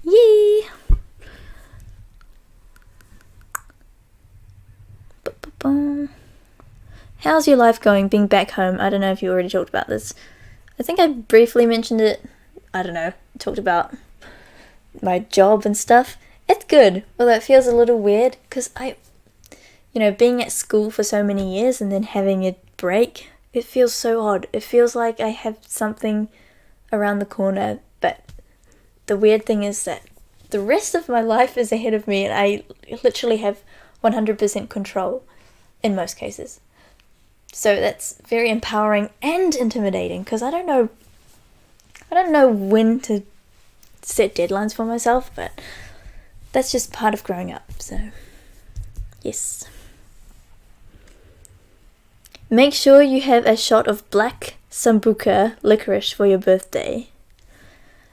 Yay! How's your life going being back home? I don't know if you already talked about this. I think I briefly mentioned it. I don't know. Talked about my job and stuff. It's good. Although it feels a little weird because being at school for so many years and then having a break, it feels so odd. It feels like I have something around the corner, but the weird thing is that the rest of my life is ahead of me and I literally have 100% control in most cases. So that's very empowering and intimidating because I don't know when to set deadlines for myself, but that's just part of growing up. So yes. Make sure you have a shot of black sambuca licorice for your birthday.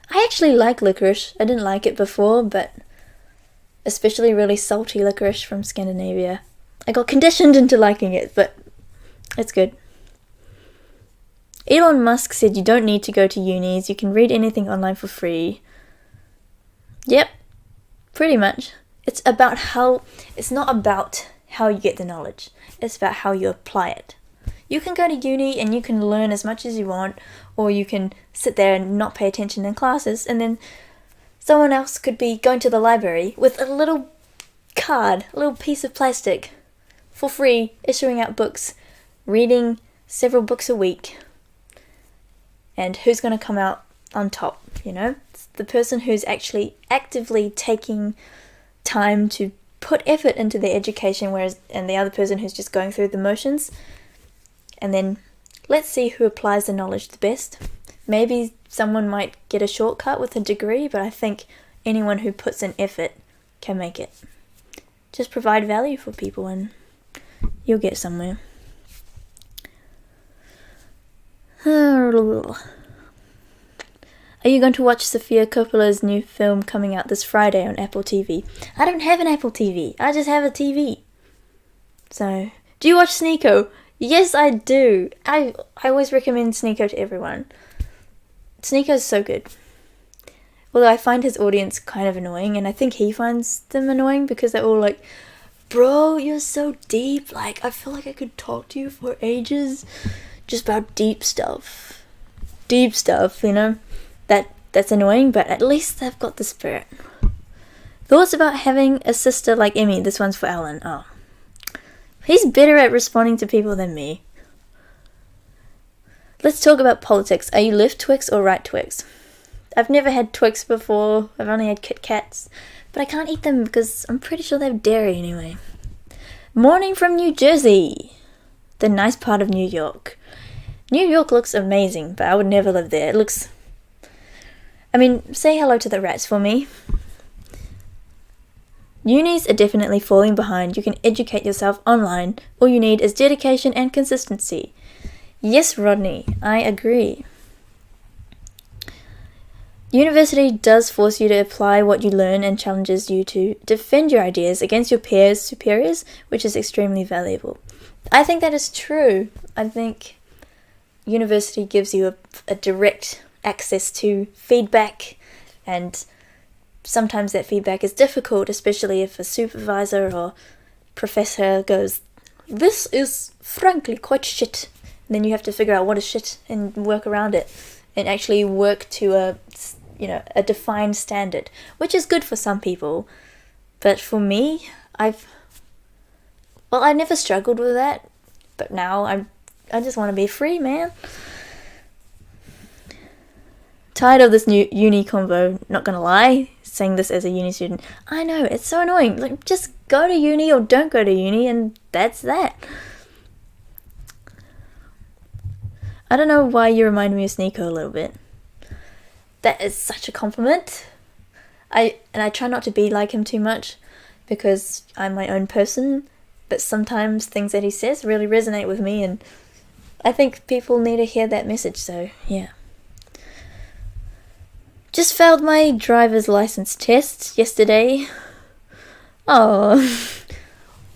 I actually like licorice. I didn't like it before, but especially really salty licorice from Scandinavia. I got conditioned into liking it, but it's good. Elon Musk said you don't need to go to unis. You can read anything online for free. Yep, pretty much. It's not about how you get the knowledge. It's about how you apply it. You can go to uni and you can learn as much as you want, or you can sit there and not pay attention in classes, and then someone else could be going to the library with a little card, a little piece of plastic, for free, issuing out books, reading several books a week. And who's going to come out on top, you know? It's the person who's actually actively taking time to put effort into their education, and the other person who's just going through the motions. And then let's see who applies the knowledge the best. Maybe someone might get a shortcut with a degree, but I think anyone who puts in effort can make it. just provide value for people and you'll get somewhere. Are you going to watch Sofia Coppola's new film coming out this Friday on Apple TV? I don't have an Apple TV. I just have a TV. So, do you watch Sneeko? Yes, I do. I always recommend Sneeko to everyone. Sneeko is so good. Although I find his audience kind of annoying, and I think he finds them annoying because they're all like, bro, you're so deep. Like, I feel like I could talk to you for ages just about deep stuff. Deep stuff, you know? That's annoying, but at least they've got the spirit. Thoughts about having a sister like Emmy? This one's for Alan. Oh. He's better at responding to people than me. Let's talk about politics. Are you left Twix or right Twix? I've never had Twix before. I've only had Kit Kats. But I can't eat them because I'm pretty sure they have dairy anyway. Morning from New Jersey. The nice part of New York. New York looks amazing, but I would never live there. It looks... I mean, say hello to the rats for me. Unis are definitely falling behind. You can educate yourself online. All you need is dedication and consistency. Yes, Rodney, I agree. University does force you to apply what you learn and challenges you to defend your ideas against your peers, superiors, which is extremely valuable. I think that is true. I think university gives you a direct access to feedback, and sometimes that feedback is difficult, especially if a supervisor or professor goes, this is frankly quite shit. And then you have to figure out what is shit and work around it and actually work to a defined standard, which is good for some people. But for me, I never struggled with that, but now I just want to be free, man. Tired of this new uni convo, not gonna lie, saying this as a uni student. I know, it's so annoying. Like, just go to uni or don't go to uni, and that's that. I don't know why you remind me of Sneeko a little bit. That is such a compliment. I try not to be like him too much because I'm my own person, but sometimes things that he says really resonate with me, and I think people need to hear that message, so yeah. Just failed my driver's license test yesterday. Oh,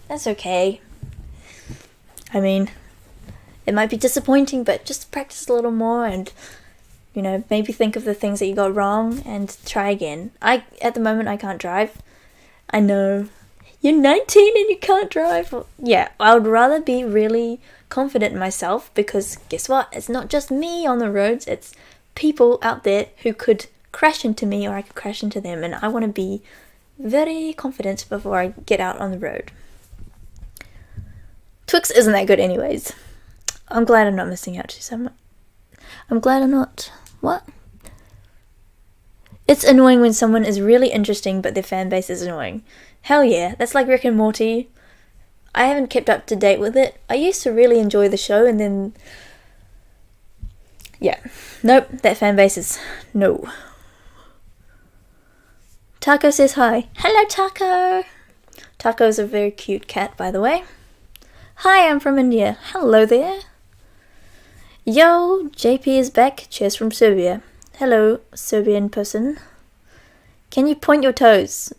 that's okay. I mean, it might be disappointing, but just practice a little more and, maybe think of the things that you got wrong and try again. At the moment, I can't drive. I know. You're 19 and you can't drive. Well, yeah, I would rather be really confident in myself because guess what? It's not just me on the roads. It's people out there who could crash into me or I could crash into them, and I want to be very confident before I get out on the road. Twix isn't that good anyways. I'm glad I'm not missing out too so much. I'm glad I'm not... What? It's annoying when someone is really interesting but their fan base is annoying. Hell yeah, that's like Rick and Morty. I haven't kept up to date with it. I used to really enjoy the show and then... Yeah. Nope, that fan base is... No. Taco says hi. Hello, Taco! Taco's a very cute cat, by the way. Hi, I'm from India. Hello there. Yo, JP is back. Cheers from Serbia. Hello, Serbian person. Can you point your toes?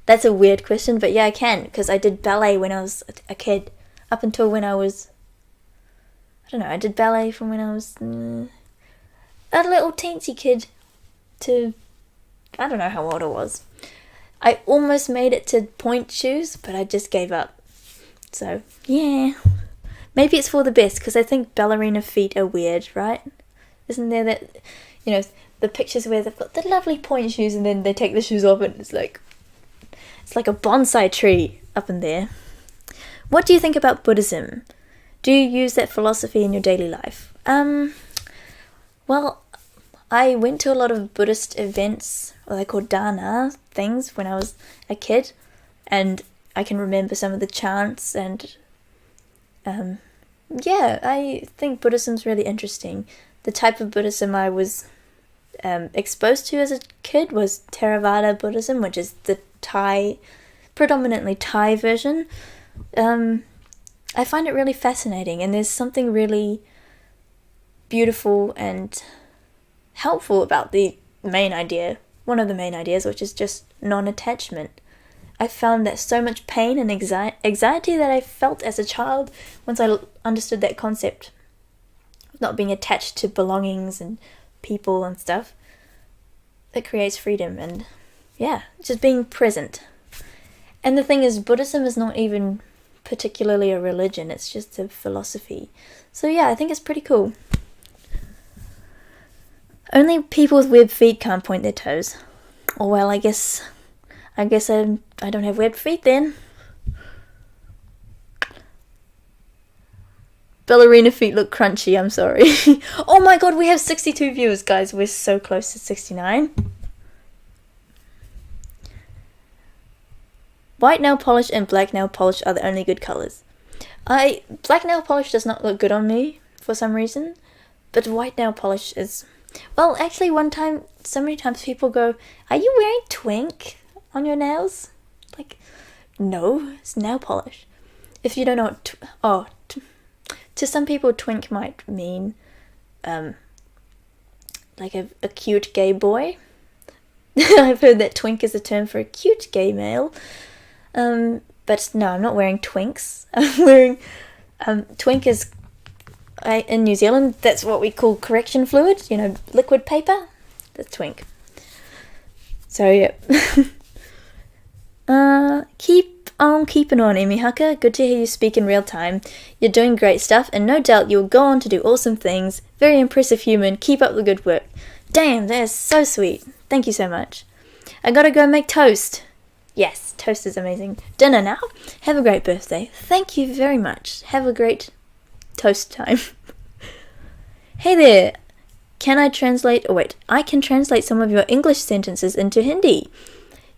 That's a weird question, but yeah, I can, because I did ballet when I was a kid. Up until when I was... I don't know, I did ballet from when I was a little teensy kid to... I don't know how old I was. I almost made it to point shoes, but I just gave up. So, yeah. Maybe it's for the best, because I think ballerina feet are weird, right? Isn't there that, the pictures where they've got the lovely point shoes and then they take the shoes off and it's like a bonsai tree up in there. What do you think about Buddhism? Do you use that philosophy in your daily life? Well, I went to a lot of Buddhist events, or they're called dana things, when I was a kid, and I can remember some of the chants, and yeah, I think Buddhism's really interesting. The type of Buddhism I was exposed to as a kid was Theravada Buddhism, which is the Thai predominantly Thai version. I find it really fascinating, and there's something really beautiful and helpful about the main idea, one of the main ideas, which is just non-attachment. I found that so much pain and anxiety that I felt as a child once I understood that concept of not being attached to belongings and people and stuff. It creates freedom and, yeah, just being present. And the thing is, Buddhism is not even particularly a religion, it's just a philosophy. So yeah, I think it's pretty cool. Only people with webbed feet can't point their toes. Oh well, I guess I don't have webbed feet then. Ballerina feet look crunchy, I'm sorry. Oh my god, we have 62 viewers, guys. We're so close to 69. White nail polish and black nail polish are the only good colours. Black nail polish does not look good on me for some reason, but white nail polish is... Well, actually one time, so many times people go, "Are you wearing twink on your nails?" Like, no, it's nail polish. If you don't know what... to some people twink might mean like a cute gay boy. I've heard that twink is a term for a cute gay male. But no, I'm not wearing twinks. I'm wearing, twink is, in New Zealand, that's what we call correction fluid, liquid paper. That's twink. So, yeah. Keep on keeping on, Emmy Hucker. Good to hear you speak in real time. You're doing great stuff, and no doubt you'll go on to do awesome things. Very impressive human. Keep up the good work. Damn, that is so sweet. Thank you so much. I gotta go make toast. Yes, toast is amazing. Dinner now. Have a great birthday. Thank you very much. Have a great toast time. Hey there. Can I translate... Oh wait, I can translate some of your English sentences into Hindi.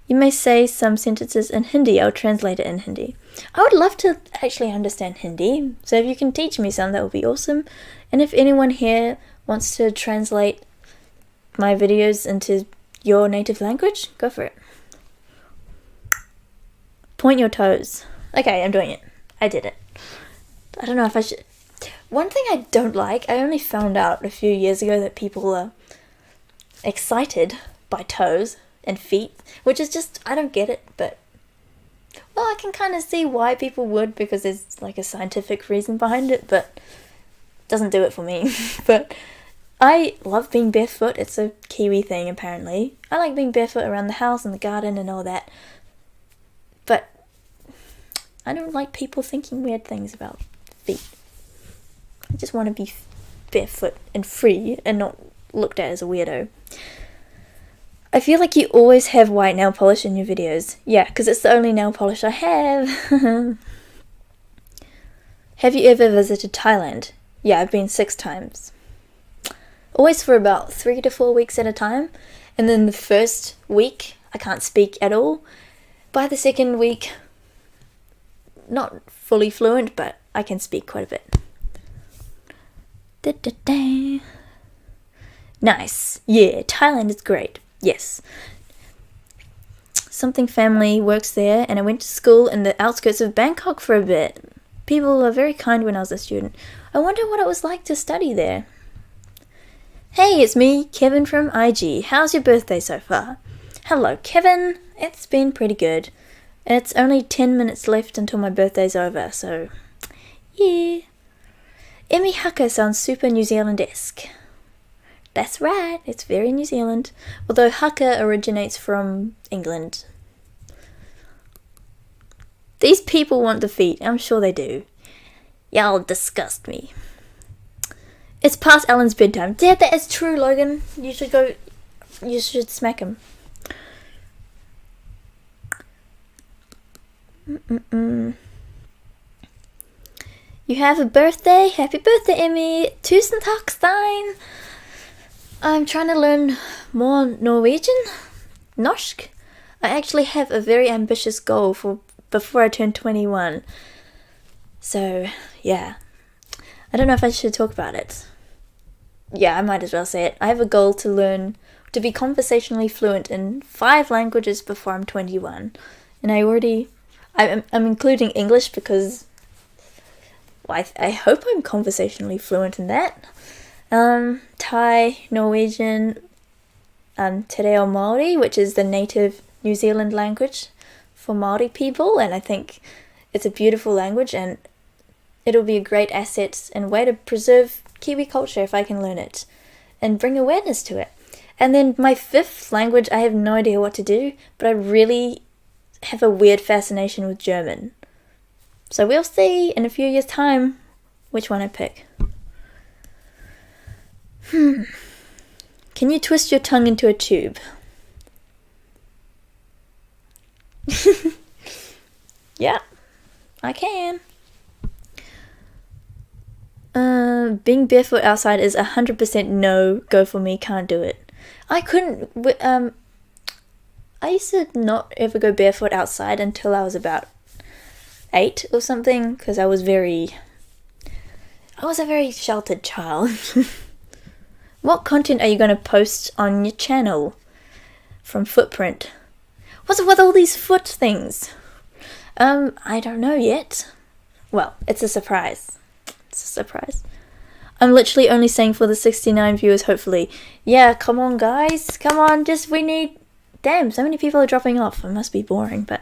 You may say some sentences in Hindi. I'll translate it in Hindi. I would love to actually understand Hindi. So if you can teach me some, that would be awesome. And if anyone here wants to translate my videos into your native language, go for it. Point your toes. Okay, I'm doing it. I did it. I don't know if I should... One thing I don't like, I only found out a few years ago that people are excited by toes and feet, which is just, I don't get it, but... Well, I can kind of see why people would, because there's like a scientific reason behind it, but it doesn't do it for me. But I love being barefoot. It's a Kiwi thing, apparently. I like being barefoot around the house and the garden and all that. But I don't like people thinking weird things about feet. I just want to be barefoot and free and not looked at as a weirdo. I feel like you always have white nail polish in your videos. Yeah, because it's the only nail polish I have. Have you ever visited Thailand? Yeah, I've been 6 times. Always for about 3 to 4 weeks at a time. And then the first week, I can't speak at all. By the second week, not fully fluent, but I can speak quite a bit. Da-da-da. Nice. Yeah, Thailand is great. Yes. Something family works there, and I went to school in the outskirts of Bangkok for a bit. People were very kind when I was a student. I wonder what it was like to study there. Hey, it's me, Kevin from IG. How's your birthday so far? Hello, Kevin. It's been pretty good. It's only 10 minutes left until my birthday's over, so... yeah. Emmy Hucker sounds super New Zealand-esque. That's right, it's very New Zealand. Although Hucker originates from England. These people want the feet, I'm sure they do. Y'all disgust me. It's past Alan's bedtime. Yeah, that is true, Logan. You should smack him. You have a birthday? Happy birthday, Emmy. Tusen takk, Stein. I'm trying to learn more Norwegian. Norsk. I actually have a very ambitious goal for before I turn 21. So, yeah. I don't know if I should talk about it. Yeah, I might as well say it. I have a goal to be conversationally fluent in 5 languages before I'm 21. And I'm including English because I hope I'm conversationally fluent in that. Thai, Norwegian, Te Reo Māori, which is the native New Zealand language for Māori people, and I think it's a beautiful language and it'll be a great asset and way to preserve Kiwi culture if I can learn it and bring awareness to it. And then my fifth language, I have no idea what to do, but I really have a weird fascination with German. So we'll see in a few years' time which one I pick. Can you twist your tongue into a tube? Yeah, I can. Being barefoot outside is 100% no, go for me, can't do it. I used to not ever go barefoot outside until I was about 8 or something, because I was a very sheltered child. What content are you going to post on your channel? From Footprint. What's with all these foot things? I don't know yet. Well, it's a surprise. I'm literally only saying for the 69 viewers, hopefully. Yeah, come on, guys. Come on, damn, so many people are dropping off. It must be boring, but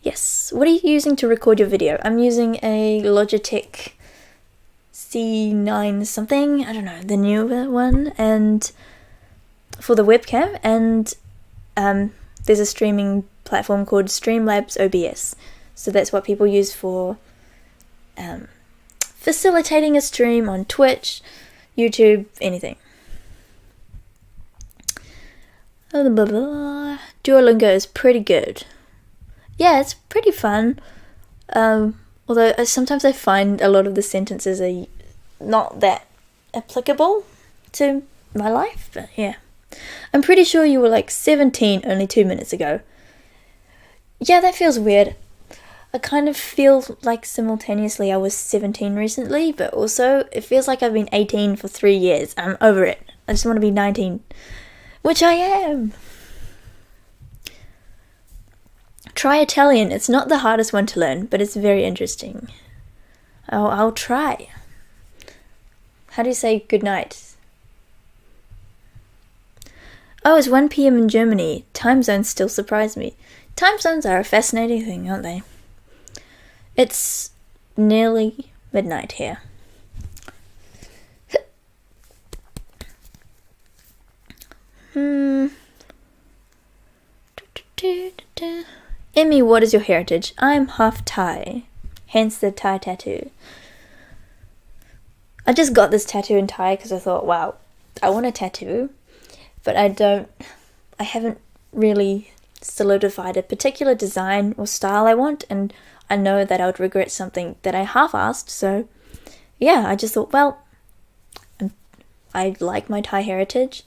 yes. What are you using to record your video? I'm using a Logitech C9 something. I don't know, the newer one. And for the webcam, and there's a streaming platform called Streamlabs OBS. So that's what people use for facilitating a stream on Twitch, YouTube, anything. Duolingo is pretty good. Yeah, it's pretty fun. Although sometimes I find a lot of the sentences are not that applicable to my life, but yeah. I'm pretty sure you were like 17 only 2 minutes ago. Yeah, that feels weird. I kind of feel like simultaneously I was 17 recently, but also it feels like I've been 18 for 3 years. I'm over it. I just want to be 19, which I am. Try Italian. It's not the hardest one to learn, but it's very interesting. I'll try. How do you say good night? Oh, it's 1 p.m. in Germany. Time zones still surprise me. Time zones are a fascinating thing, aren't they? It's nearly midnight here. Emmy, what is your heritage? I'm half Thai, hence the Thai tattoo. I just got this tattoo in Thai because I thought, wow, I want a tattoo, but I haven't really solidified a particular design or style I want, and I know that I would regret something that I half-assed, so yeah, I just thought, well, I like my Thai heritage.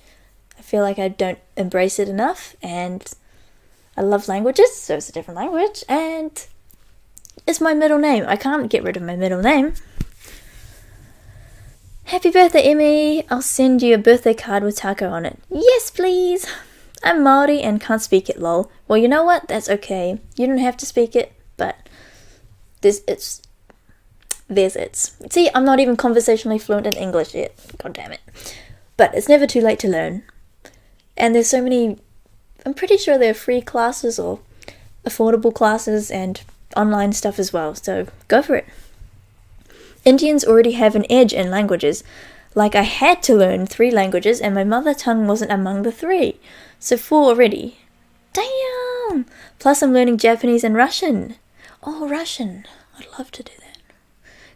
I feel like I don't embrace it enough, and I love languages, so it's a different language, and it's my middle name. I can't get rid of my middle name. Happy birthday, Emmy! I'll send you a birthday card with taco on it. Yes, please! I'm Māori and can't speak it, lol. Well, you know what? That's okay. You don't have to speak it, but there's it's. See, I'm not even conversationally fluent in English yet. God damn it. But it's never too late to learn. And there's so many. I'm pretty sure there are free classes or affordable classes and online stuff as well, so go for it. Indians already have an edge in languages. Like, I had to learn 3 languages and my mother tongue wasn't among the 3. So 4 already. Damn! Plus I'm learning Japanese and Russian. Oh, Russian. I'd love to do that.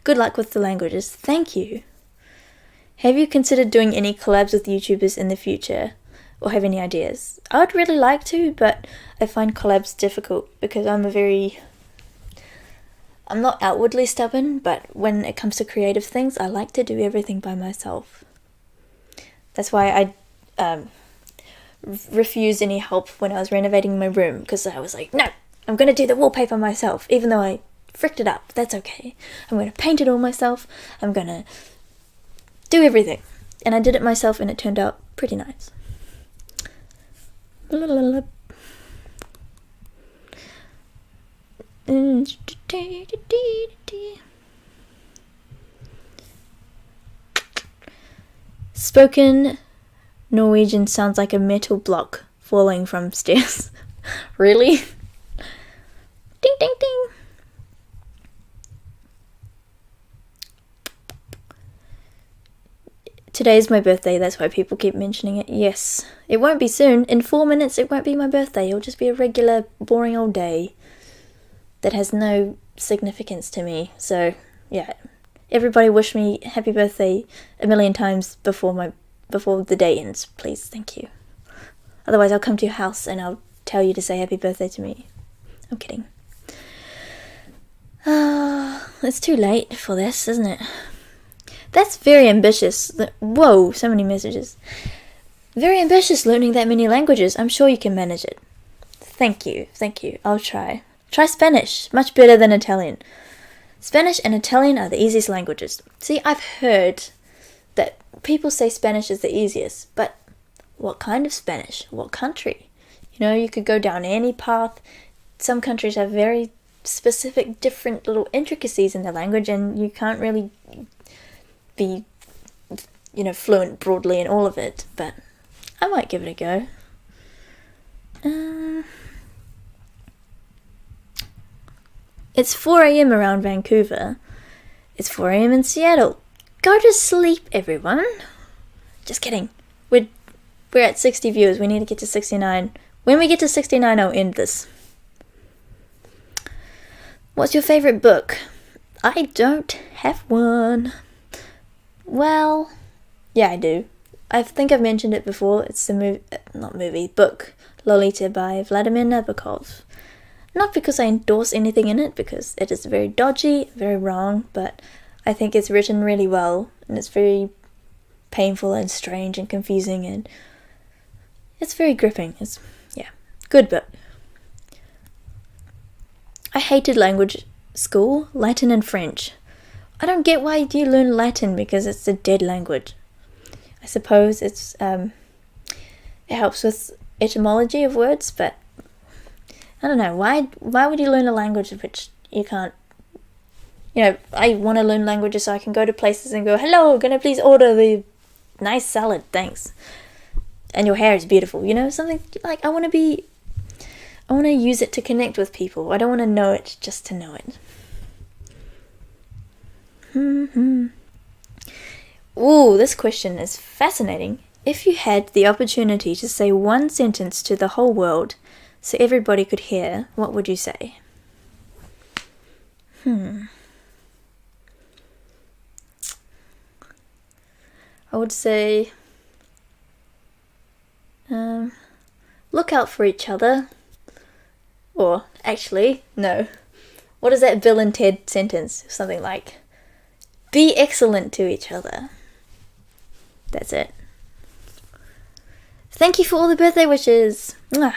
Good luck with the languages. Thank you. Have you considered doing any collabs with YouTubers in the future? Or have any ideas? I would really like to, but I find collabs difficult because I'm not outwardly stubborn, but when it comes to creative things, I like to do everything by myself. That's why I refused any help when I was renovating my room, because I was like, no, I'm going to do the wallpaper myself, even though I fricked it up. That's okay. I'm going to paint it all myself. I'm going to do everything. And I did it myself, and it turned out pretty nice. Spoken Norwegian sounds like a metal block falling from stairs. Really? Ding, ding, ding. Today's my birthday, that's why people keep mentioning it. Yes, it won't be soon. In 4 minutes, it won't be my birthday. It'll just be a regular, boring old day that has no significance to me. So, yeah. Everybody wish me happy birthday a million times before the day ends, please. Thank you. Otherwise, I'll come to your house and I'll tell you to say happy birthday to me. I'm kidding. It's too late for this, isn't it? That's very ambitious. Whoa, so many messages. Very ambitious learning that many languages. I'm sure you can manage it. Thank you. I'll try. Try Spanish. Much better than Italian. Spanish and Italian are the easiest languages. See, I've heard that people say Spanish is the easiest, but what kind of Spanish? What country? You know, you could go down any path. Some countries have very specific, different little intricacies in their language, and you can't really be, fluent broadly in all of it, but I might give it a go. It's 4 a.m. around Vancouver. It's 4 a.m. in Seattle. Go to sleep, everyone. Just kidding. We're at 60 viewers. We need to get to 69. When we get to 69, I'll end this. What's your favorite book? I don't have one. Well, yeah, I do. I think I've mentioned it before. It's the book, Lolita by Vladimir Nabokov. Not because I endorse anything in it, because it is very dodgy, very wrong, but I think it's written really well, and it's very painful and strange and confusing, and it's very gripping. It's, good book. I hated language school, Latin and French. I don't get why you learn Latin, because it's a dead language. I suppose it helps with etymology of words, but I don't know, why would you learn a language which you can't? I want to learn languages so I can go to places and go, hello, can I please order the nice salad, thanks. And your hair is beautiful, something like I want to use it to connect with people. I don't want to know it just to know it. Ooh, this question is fascinating. If you had the opportunity to say one sentence to the whole world so everybody could hear, what would you say? I would say, look out for each other. Or, actually, no. What is that Bill and Ted sentence? Something like, be excellent to each other. That's it. Thank you for all the birthday wishes. Mwah.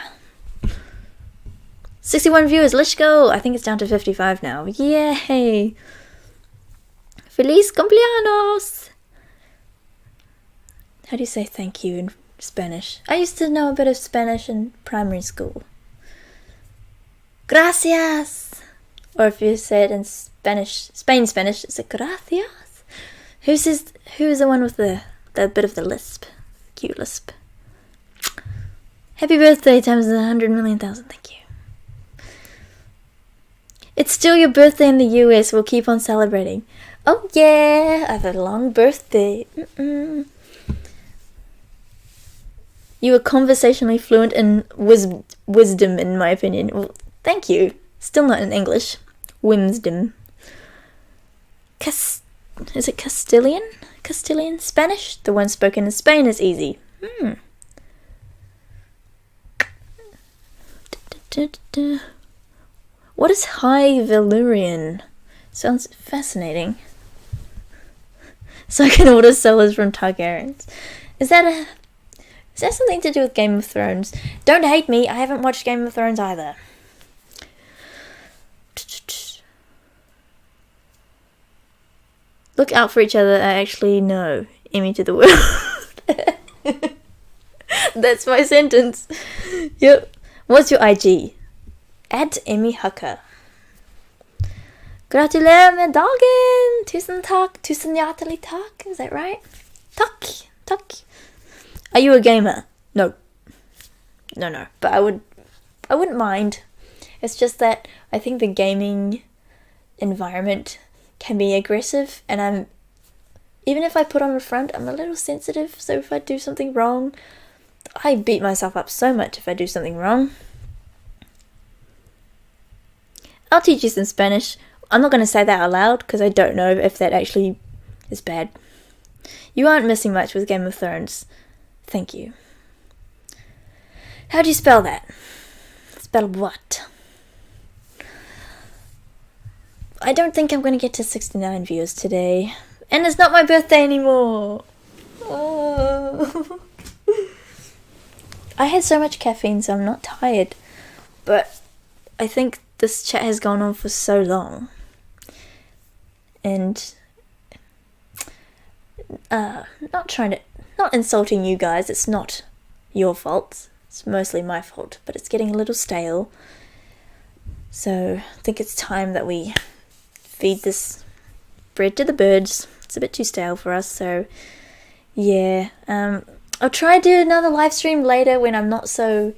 61 viewers, let's go. I think it's down to 55 now. Yay. Feliz cumpleaños. How do you say thank you in Spanish? I used to know a bit of Spanish in primary school. Gracias. Or if you say it in Spanish, Spanish, it's like gracias. Who is the one with the bit of the lisp? Cute lisp. Happy birthday times 100,000,000. Thank you. It's still your birthday in the US. We'll keep on celebrating. Oh yeah, I have a long birthday. You are conversationally fluent in wisdom, in my opinion. Well, thank you. Still not in English. Wisdom. Is it Castilian? Castilian Spanish? The one spoken in Spain is easy. What is High Valyrian? Sounds fascinating. So I can order sellers from Targaryens. Is that something to do with Game of Thrones? Don't hate me, I haven't watched Game of Thrones either. Look out for each other. I actually know. Emmy to the world. That's my sentence. Yep. What's your IG? @Emmy Hucker. Gratulerer med dagen! Tusen takk. Tusen hjertelig takk. Is that right? Takk. Takk. Are you a gamer? No. No. But I wouldn't mind. It's just that I think the gaming environment can be aggressive, and even if I put on a front, I'm a little sensitive, so if I do something wrong, I beat myself up so much if I do something wrong. I'll teach you some Spanish. I'm not going to say that out loud because I don't know if that actually is bad. You aren't missing much with Game of Thrones. Thank you. How do you spell that? Spell what? I don't think I'm going to get to 69 views today. And it's not my birthday anymore. Oh. I had so much caffeine, so I'm not tired. But I think this chat has gone on for so long. And not insulting you guys, it's not your fault. It's mostly my fault, but it's getting a little stale. So I think it's time that we feed this bread to the birds. It's a bit too stale for us, so yeah. I'll try to do another live stream later when I'm not so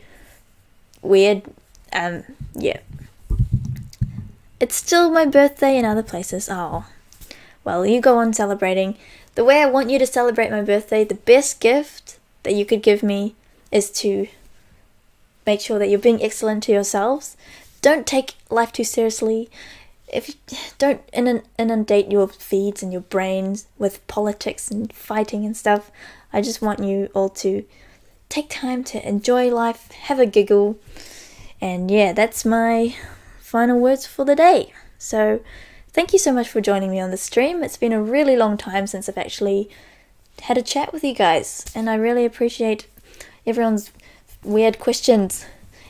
weird. Yeah. It's still my birthday in other places. Oh. Well, you go on celebrating. The way I want you to celebrate my birthday, the best gift that you could give me is to make sure that you're being excellent to yourselves. Don't take life too seriously. If you don't inundate your feeds and your brains with politics and fighting and stuff, I just want you all to take time to enjoy life, have a giggle, and yeah, that's my final words for the day. So thank you so much for joining me on the stream. It's been a really long time since I've actually had a chat with you guys, and I really appreciate everyone's weird questions,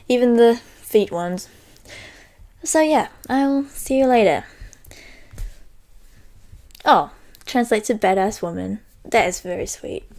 even the feet ones. So yeah, I'll see you later. Oh, translates to badass woman. That is very sweet.